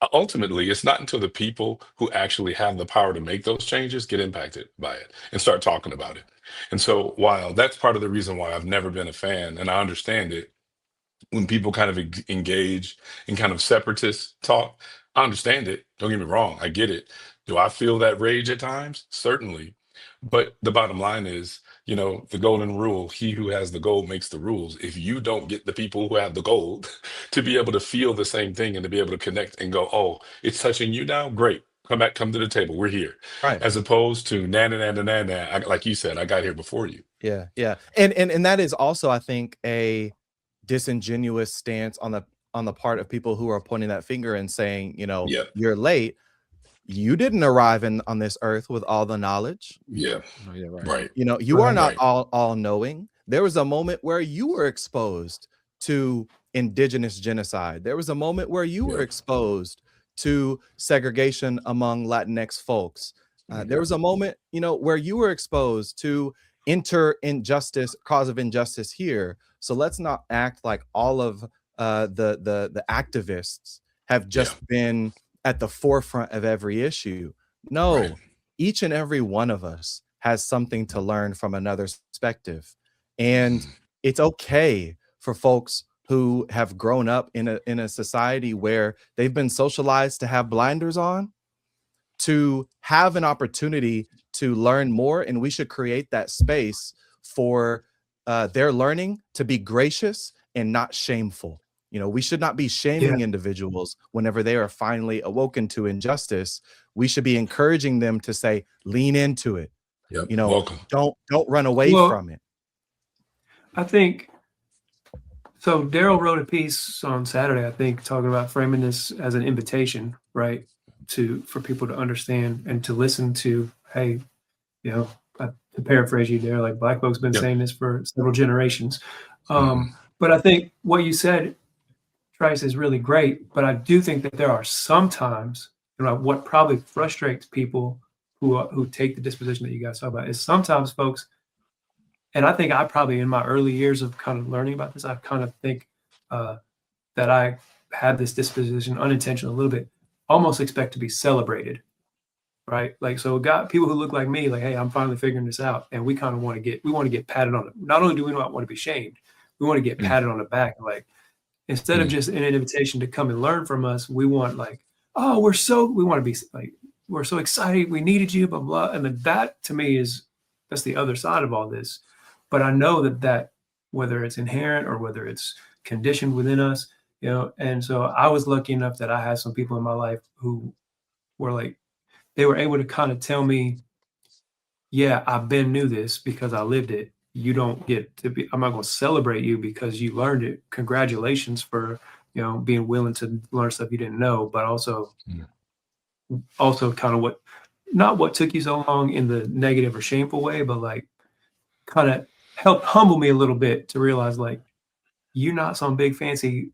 it's not until the people who actually have the power to make those changes get impacted by it and start talking about it. And so, while that's part of the reason why I've never been a fan, and I understand it, when people kind of engage in kind of separatist talk, I understand it. Don't get me wrong, I get it. Do I feel that rage at times? Certainly. But the bottom line is, you know, the golden rule, he who has the gold makes the rules. If you don't get the people who have the gold to be able to feel the same thing and to be able to connect and go, oh, it's touching you now? Great. Come to the table. We're here. Right. As opposed to na. Like you said, I got here before you. Yeah. And that is also, I think, a disingenuous stance on the part of people who are pointing that finger and saying, you know, you're late. You didn't arrive on this earth with all the knowledge. Right. You know, you are not all knowing. There was a moment where you were exposed to indigenous genocide. There was a moment where you were exposed to segregation among Latinx folks. There was a moment, you know, where you were exposed to injustice, cause of injustice here. So let's not act like all of the activists have just been at the forefront of every issue. No, each and every one of us has something to learn from another's perspective. And it's okay for folks who have grown up in a society where they've been socialized to have blinders on, to have an opportunity to learn more. And we should create that space for their learning to be gracious and not shameful. You know, we should not be shaming individuals whenever they are finally awoken to injustice. We should be encouraging them to say, lean into it. You know, don't run away from it. I think So Darryl wrote a piece on Saturday, I think, talking about framing this as an invitation, right, for people to understand and to listen to. Hey, to paraphrase you there, like Black folks been saying this for several generations. But I think what you said, Tryce, is really great. But I do think that there are some times, what probably frustrates people who take the disposition that you guys talk about is sometimes folks. And I think I probably, in my early years of kind of learning about this, I kind of think that I had this disposition unintentional a little bit, almost expect to be celebrated, right? Like, so people who look like me, like, hey, I'm finally figuring this out. And we kind of want to get patted on it. Not only do we not want to be shamed, we want to get patted on the back. Like, instead of just an invitation to come and learn from us, we want like, oh, we want to be like, we're so excited. We needed you, blah, blah. And then that to me that's the other side of all this. But I know that whether it's inherent or whether it's conditioned within us, and so I was lucky enough that I had some people in my life who were like, they were able to kind of tell me, yeah, I've been knew this because I lived it. You don't get to be, I'm not going to celebrate you because you learned it. Congratulations for, being willing to learn stuff you didn't know, but also kind of not what took you so long in the negative or shameful way, but like kind of helped humble me a little bit to realize like, you're not some big fancy,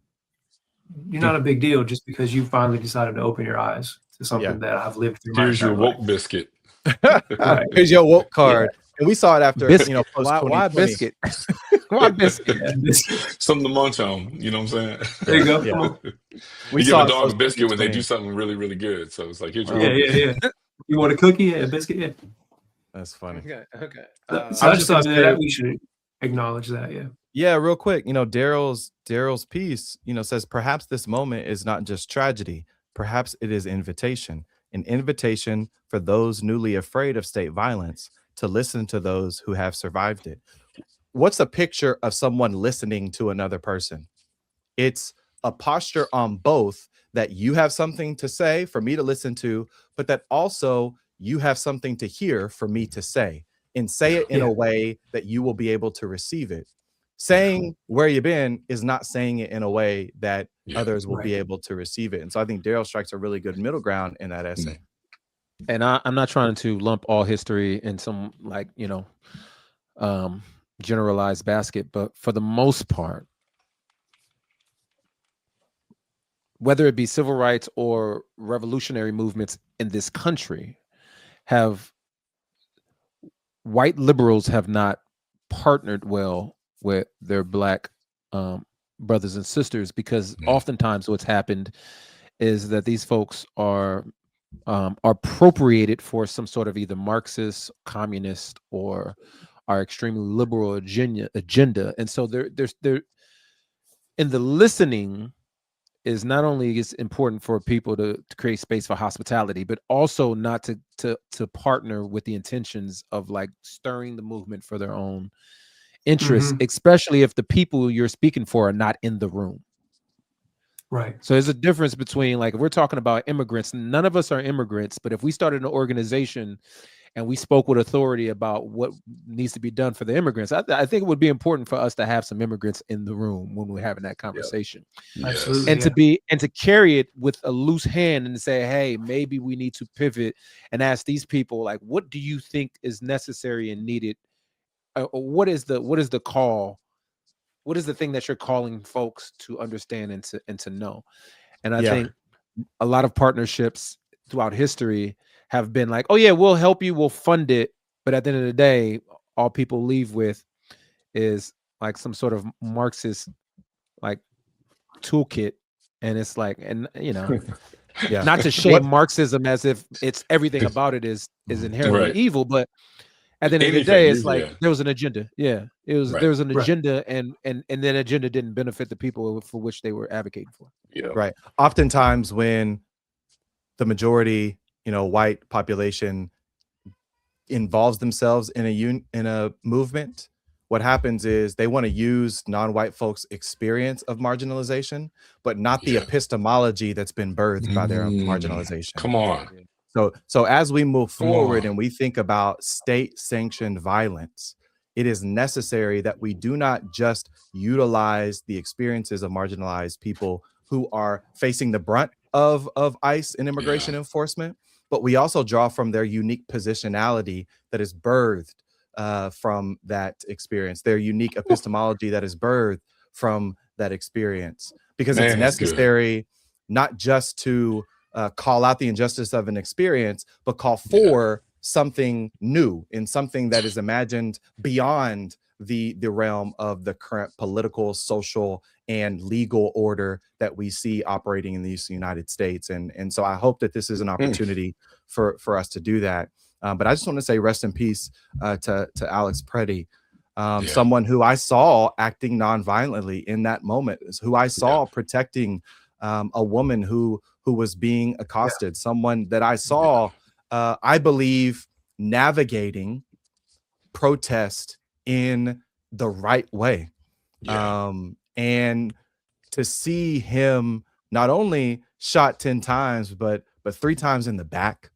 you're not a big deal just because you finally decided to open your eyes to something that I've lived through. Here's your woke biscuit. Right. Here's your woke card. And we saw it after, biscuit. Why biscuit? Why biscuit? Something to munch on. You know what I'm saying? There you go. Yeah. We give saw a dog a biscuit when they do something really, really good. So it's like, here's your yeah. You want a cookie? Yeah, a biscuit? Yeah. That's funny. Okay. So I just thought that we should acknowledge that. Yeah. Yeah, real quick. Darryl's piece, says perhaps this moment is not just tragedy. Perhaps it is invitation, an invitation for those newly afraid of state violence to listen to those who have survived it. What's a picture of someone listening to another person? It's a posture on both that you have something to say for me to listen to, but that also you have something to hear for me to say, and say it in a way that you will be able to receive it. Saying where you been is not saying it in a way that others will be able to receive it. And so I think Darryl strikes a really good middle ground in that essay. And I'm not trying to lump all history in some generalized basket, but for the most part, whether it be civil rights or revolutionary movements in this country, white liberals have not partnered well with their Black brothers and sisters, because oftentimes what's happened is that these folks are appropriated for some sort of either Marxist, communist, or our extremely liberal agenda. And so they're in the listening is not only is important for people to create space for hospitality, but also not to partner with the intentions of like stirring the movement for their own interests, especially if the people you're speaking for are not in the room. Right. So there's a difference between, like, if we're talking about immigrants, none of us are immigrants, but if we started an organization and we spoke with authority about what needs to be done for the immigrants, I think it would be important for us to have some immigrants in the room when we're having that conversation. Absolutely. And to carry it with a loose hand and say, hey, maybe we need to pivot and ask these people, like, what do you think is necessary and needed? What is the call? What is the thing that you're calling folks to understand and to know? And I think a lot of partnerships throughout history have been like, oh yeah, we'll help you, we'll fund it. But at the end of the day, all people leave with is like some sort of Marxist like toolkit. And it's like, and not to shame Marxism as if it's everything about it is inherently evil, but at the end of the day, it's like there was an agenda. Yeah, there was an agenda, and that agenda didn't benefit the people for which they were advocating for. Right. Oftentimes, when the majority, white population involves themselves in a movement, what happens is they want to use non-white folks' experience of marginalization, but not the epistemology that's been birthed by their marginalization. Come on. So as we move forward and we think about state-sanctioned violence, it is necessary that we do not just utilize the experiences of marginalized people who are facing the brunt of ICE and immigration enforcement, but we also draw from their unique positionality that is birthed from that experience, their unique epistemology that is birthed from that experience, because it's necessary not just to call out the injustice of an experience, but call for something new and something that is imagined beyond the realm of the current political, social, and legal order that we see operating in the United States. And so I hope that this is an opportunity for us to do that. But I just want to say rest in peace to Alex Pretti, someone who I saw acting nonviolently in that moment, who I saw protecting a woman who was being accosted, someone that I saw, I believe, navigating protest in the right way. And to see him not only shot 10 times, but 3 times in the back,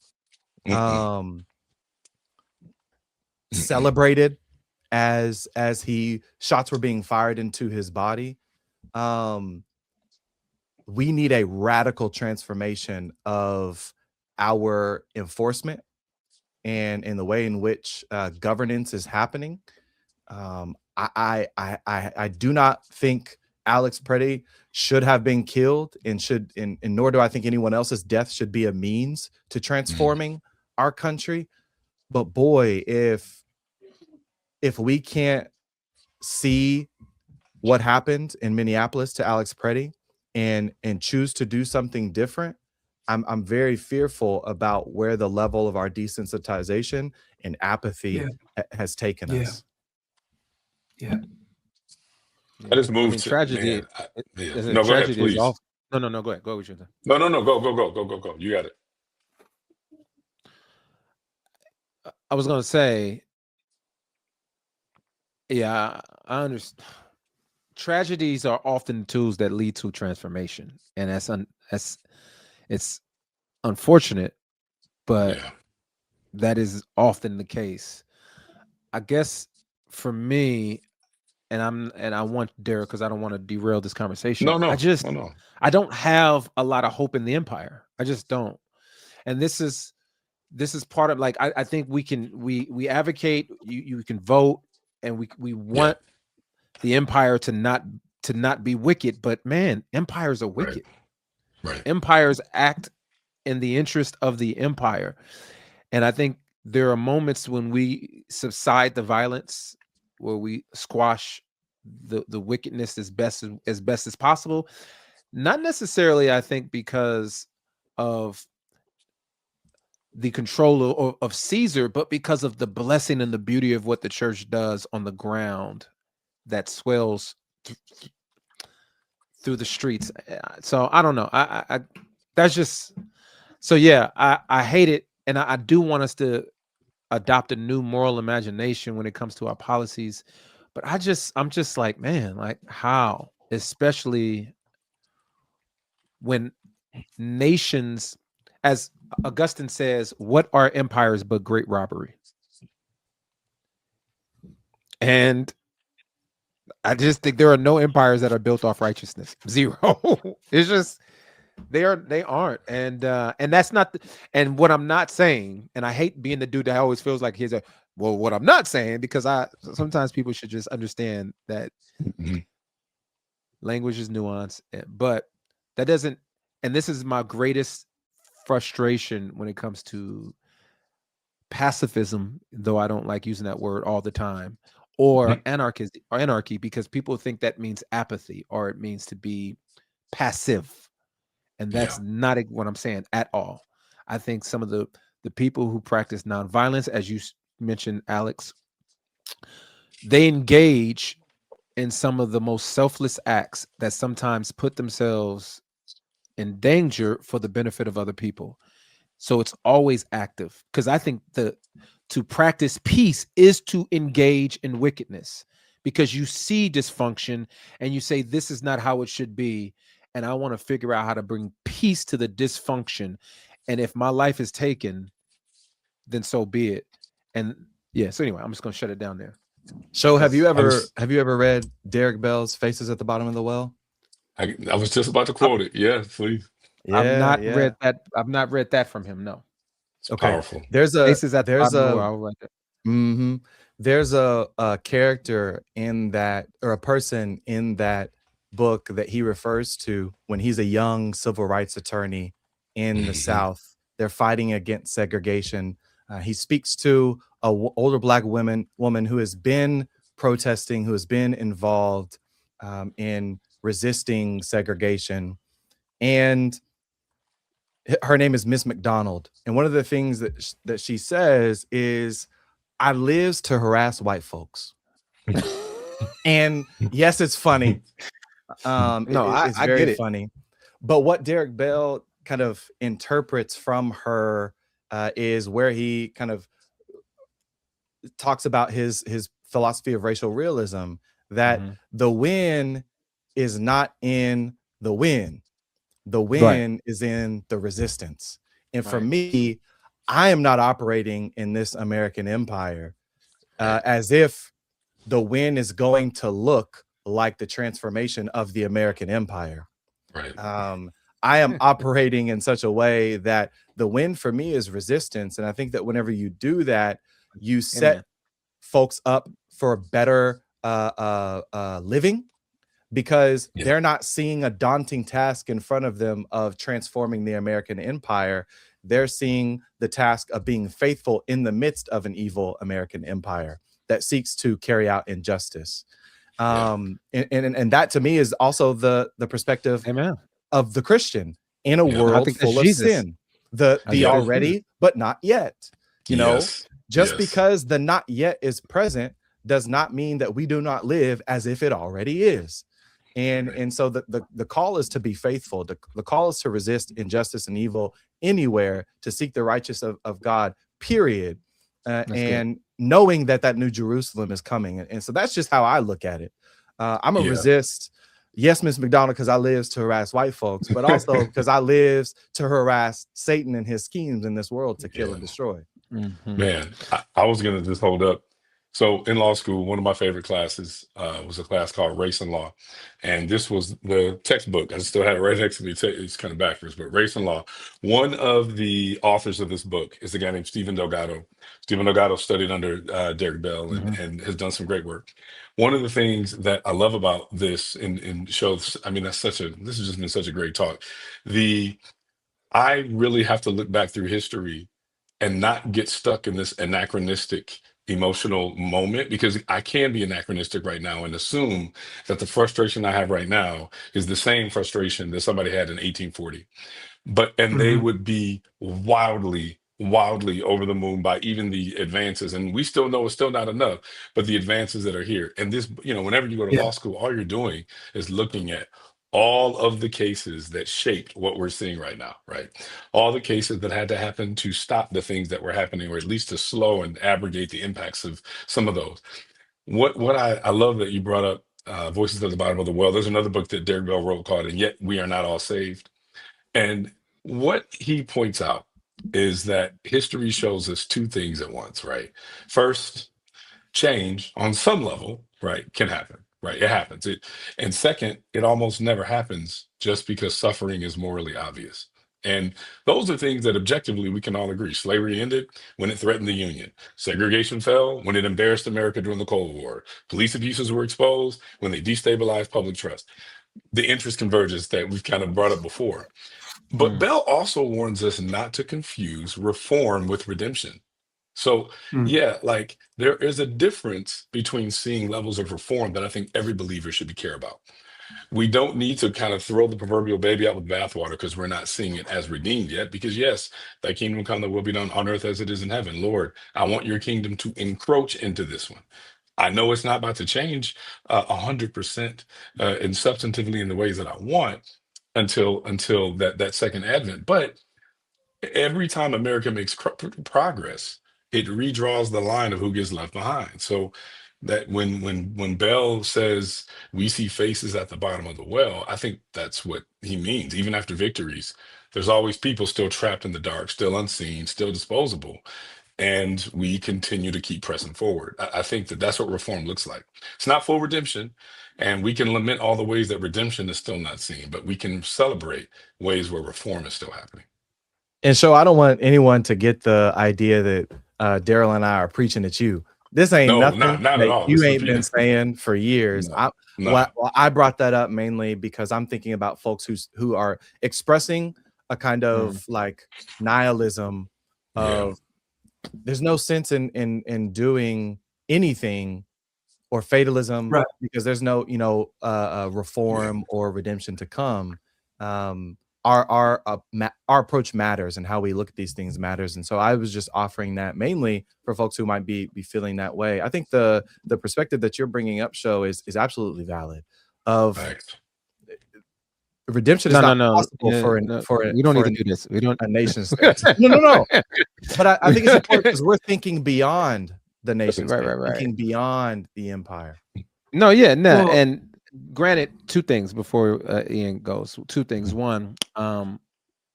celebrated as he shots were being fired into his body. We need a radical transformation of our enforcement and in the way in which governance is happening. I do not think Alex Pretti should have been killed, and nor do I think anyone else's death should be a means to transforming our country. But boy, if we can't see what happened in Minneapolis to Alex Pretti and choose to do something different, I'm very fearful about where the level of our desensitization and apathy has taken us. I just moved tragedy. No, go ahead, please. No, go ahead. Go with you. No, go. You got it. I was gonna say, I understand. Tragedies are often tools that lead to transformation, and it's unfortunate, but that is often the case. I guess for me, and I want Darryl, because I don't want to derail this conversation. I don't have a lot of hope in the empire. I just don't. And this is part of, like, I think we advocate, you can vote, and we want the empire to not be wicked, but man, empires are wicked. Right. Empires act in the interest of the empire. And I think there are moments when we subside the violence, where we squash the wickedness as best as possible. Not necessarily, I think, because of the control of Caesar, but because of the blessing and the beauty of what the church does on the ground that swells through the streets. So I don't know. I that's just, so yeah, I hate it. And I do want us to adopt a new moral imagination when it comes to our policies. But I'm just like, man, like, how, especially when nations, as Augustine says, what are empires but great robbery? And I just think there are no empires that are built off righteousness. Zero. It's just, they aren't. And that's not, and what I'm not saying, and I hate being the dude that always feels like he's what I'm not saying, because sometimes people should just understand that language is nuanced, but that doesn't, and this is my greatest frustration when it comes to pacifism, though I don't like using that word all the time, or anarchy, because people think that means apathy, or it means to be passive. And that's not what I'm saying at all. I think some of the people who practice nonviolence, as you mentioned, Alex, they engage in some of the most selfless acts that sometimes put themselves in danger for the benefit of other people. So it's always active, because I think to practice peace is to engage in wickedness, because you see dysfunction and you say, this is not how it should be. And I want to figure out how to bring peace to the dysfunction. And if my life is taken, then so be it. And so anyway, I'm just going to shut it down there. So have you I was ever read Derek Bell's Faces at the Bottom of the Well? I was just about to quote it. Yeah, please. I've Yeah, not yeah. read that. I've not read that from him. No. It's Okay. powerful. There's Faces at the there's bottom of the a well. I'll write that. hmm there's a character in that, or a person in that book that he refers to when he's a young civil rights attorney in the Mhm. South. They're fighting against segregation. He speaks to a older black woman who has been protesting, who has been involved in resisting segregation, and her name is Miss McDonald. And one of the things that she says is, "I lives to harass white folks." And yes, it's funny. No, It's I very get it. funny. But what Derek Bell kind of interprets from her is where he kind of talks about his philosophy of racial realism, that Mhm. the win is not in the win. The Right. win is in the resistance. And for Right. me, I am not operating in this American empire Right. as if the win is going to look like the transformation of the American empire. Right. I am operating in such a way that the win for me is resistance. And I think that whenever you do that, you set Amen. folks up for better living, because Yeah. they're not seeing a daunting task in front of them of transforming the American empire. They're seeing the task of being faithful in the midst of an evil American empire that seeks to carry out injustice. Yeah. And that to me is also the perspective Amen. of the Christian in a Yeah. I world think that's full of Jesus. sin. I The think that's Jesus. already but not yet. You know, Yes. just Yes. because the not yet is present does not mean that we do not live as if it already is. Right. And so the call is to be faithful. The call is to resist injustice and evil anywhere, to seek the righteousness of God, period. That's good. And knowing that New Jerusalem is coming. And so that's just how I look at it. I'm going to Yeah. resist, yes, Miss McDonald, because I lives to harass white folks, but also because I lives to harass Satan and his schemes in this world to kill Yeah. and destroy. Mhm. Man, I was gonna just hold up. So in law school, one of my favorite classes was a class called Race and Law, and this was the textbook. I still have it right next to me. It's kind of backwards, but Race and Law. One of the authors of this book is a guy named Stephen Delgado. Stephen Delgado studied under Derek Bell Mhm. and has done some great work. One of the things that I love about this and shows, I mean, this has just been such a great talk. I really have to look back through history and not get stuck in this anachronistic emotional moment, because I can be anachronistic right now and assume that the frustration I have right now is the same frustration that somebody had in 1840. And they Mhm. would be wildly over the moon by even the advances. And we still know it's still not enough, but the advances that are here. And this, whenever you go to Yeah. law school, all you're doing is looking at all of the cases that shaped what we're seeing right now, right? All the cases that had to happen to stop the things that were happening, or at least to slow and abrogate the impacts of some of those. What I love that you brought up, Voices at the Bottom of the Well. There's another book that Derek Bell wrote called "And Yet We Are Not All Saved." And what he points out is that history shows us two things at once, right? First, change on some level, right, can happen, right? It happens. And second, it almost never happens just because suffering is morally obvious. And those are things that objectively we can all agree. Slavery ended when it threatened the Union. Segregation fell when it embarrassed America during the Cold War. Police abuses were exposed when they destabilized public trust. The interest convergence that we've kind of brought up before. But Mm. Bell also warns us not to confuse reform with redemption. So, Mm. yeah, like there is a difference between seeing levels of reform that I think every believer should be care about. We don't need to kind of throw the proverbial baby out with bathwater because we're not seeing it as redeemed yet. Because, yes, thy kingdom come, that will be done on earth as it is in heaven. Lord, I want your kingdom to encroach into this one. I know it's not about to change 100% and substantively in the ways that I want until that second advent. But every time America makes progress, it redraws the line of who gets left behind. So that when Bell says we see faces at the bottom of the well, I think that's what he means. Even after victories, there's always people still trapped in the dark, still unseen, still disposable. and we continue to keep pressing forward. I think that that's what reform looks like. It's not full redemption, and we can lament all the ways that redemption is still not seen, but we can celebrate ways where reform is still happening. And so I don't want anyone to get the idea that Darryl and I are preaching at you. This ain't No, nothing not that at all. you This ain't is been saying for years. No. I brought that up mainly because I'm thinking about folks who are expressing a kind of like nihilism of there's no sense in doing anything, or fatalism, Right. because there's no reform or redemption to come. Our approach matters, and how we look at these things matters. And so I was just offering that mainly for folks who might be feeling that way. I think the perspective that you're bringing up, Show, is absolutely valid. Of Thanks. redemption is not possible we don't need to do this. We don't a nation state. No. But I think it's important because we're thinking beyond the nation state, thinking beyond the empire. No, yeah, no, and granted, two things before Ian goes. Two things. One,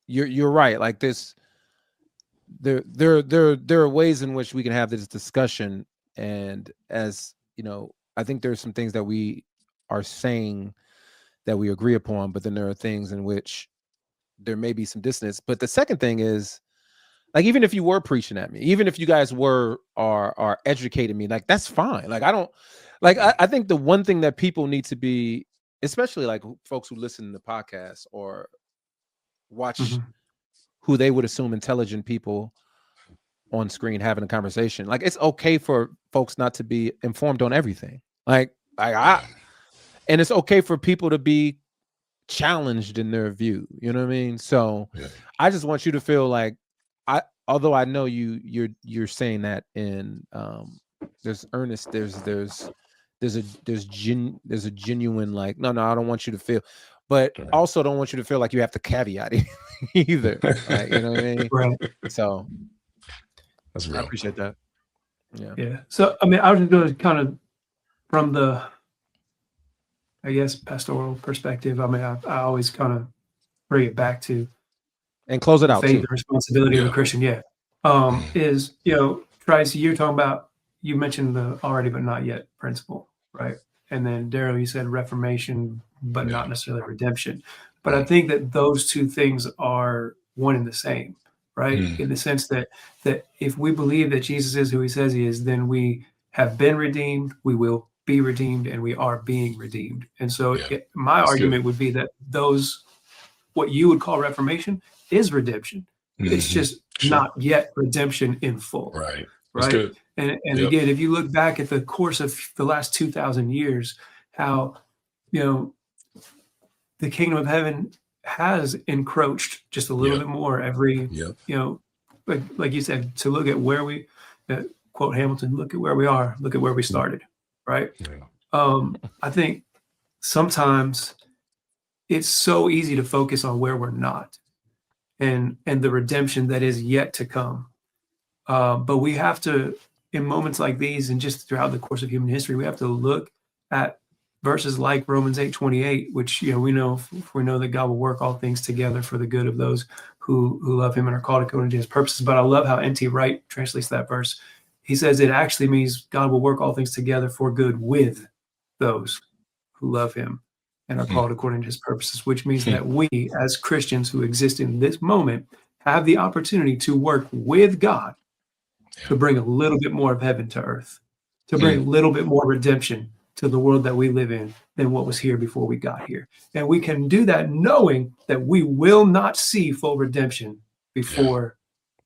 you're right. Like this, there are ways in which we can have this discussion, and as you know, I think there's some things that we are saying that we agree upon, but then there are things in which there may be some dissonance. But the second thing is, like, even if you were preaching at me, even if you guys are educating me, like, that's fine. Like, I don't, like, I think the one thing that people need to be, especially like folks who listen to the podcast or watch who they would assume intelligent people on screen having a conversation, like, it's okay for folks not to be informed on everything. And it's okay for people to be challenged in their view. You know what I mean? So I just want you to feel like, although I know you're saying that in there's earnest, there's a genuine, like, no, I don't want you to feel, but also don't want you to feel like you have to caveat it either. Like, you know what I mean? Right. So that's real. I appreciate that. Yeah. So I mean, I was just going to kind of from the, I guess, pastoral perspective. I mean, I always kind of bring it back to and close it out. Faith Too. and responsibility of a Christian. Is, Tryce, you're talking about, you mentioned the already but not yet principle, right? And then Darryl, you said reformation, but not necessarily redemption. But I think that those two things are one and the same, right? In the sense that if we believe that Jesus is who he says he is, then we have been redeemed, we will be redeemed, and we are being redeemed. And so my argument would be that those, what you would call reformation, is redemption. It's just not yet redemption in full. Right. Right. And again, if you look back at the course of the last 2,000 years, how, the kingdom of heaven has encroached just a little bit more every, like you said, to look at where we, quote Hamilton, look at where we are, look at where we started. Right. I think sometimes it's so easy to focus on where we're not and the redemption that is yet to come. But we have to, in moments like these and just throughout the course of human history, we have to look at verses like Romans 8:28, which, we know that God will work all things together for the good of those who love him and are called according to his purposes. But I love how N.T. Wright translates that verse. He says it actually means God will work all things together for good with those who love him and are called according to his purposes, which means that we, as Christians who exist in this moment, have the opportunity to work with God to bring a little bit more of heaven to earth, to bring a little bit more redemption to the world that we live in than what was here before we got here. And we can do that knowing that we will not see full redemption before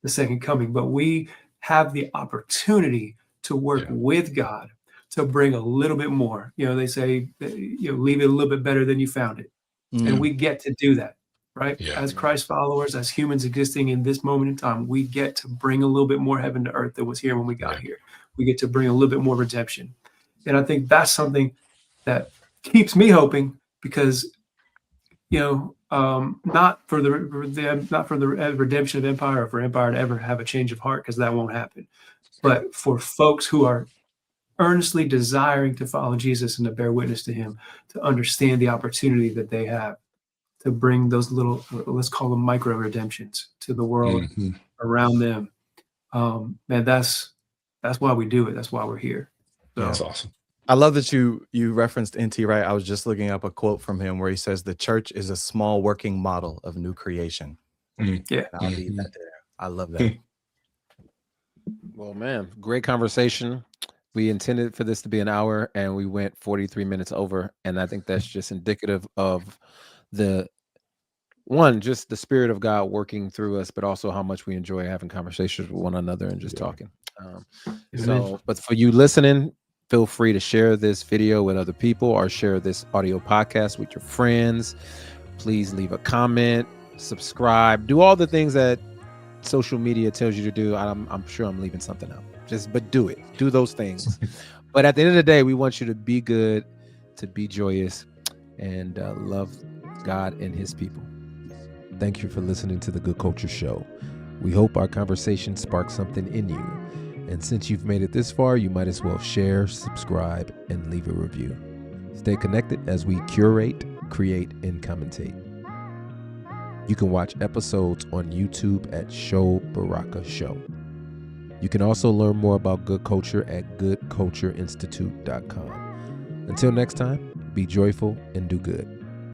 the second coming, but we have the opportunity to work with God to bring a little bit more. They say, leave it a little bit better than you found it. And we get to do that. Right? As Christ followers, as humans existing in this moment in time, we get to bring a little bit more heaven to earth than was here when we got here. We get to bring a little bit more redemption. And I think that's something that keeps me hoping because, not for the redemption of empire or for empire to ever have a change of heart, because that won't happen. But for folks who are earnestly desiring to follow Jesus and to bear witness to him, to understand the opportunity that they have to bring those little, let's call them micro redemptions to the world around them. man, that's why we do it. That's why we're here. So, That's awesome. I love that you referenced NT Wright. I was just looking up a quote from him where he says the church is a small working model of new creation. yeah. I'll leave that there. I love that. Well, man, great conversation. We intended for this to be an hour and we went 43 minutes over. And I think that's just indicative of just the spirit of God working through us, but also how much we enjoy having conversations with one another and just talking. But for you listening, feel free to share this video with other people or share this audio podcast with your friends. Please leave a comment, subscribe, do all the things that social media tells you to do. I'm sure I'm leaving something out. But do it. Do those things. But at the end of the day, we want you to be good, to be joyous, and love God and his people. Thank you for listening to The Good Culture Show. We hope our conversation sparked something in you. And since you've made it this far, you might as well share, subscribe, and leave a review. Stay connected as we curate, create, and commentate. You can watch episodes on YouTube at Show Baraka Show. You can also learn more about good culture at goodcultureinstitute.com. Until next time, be joyful and do good.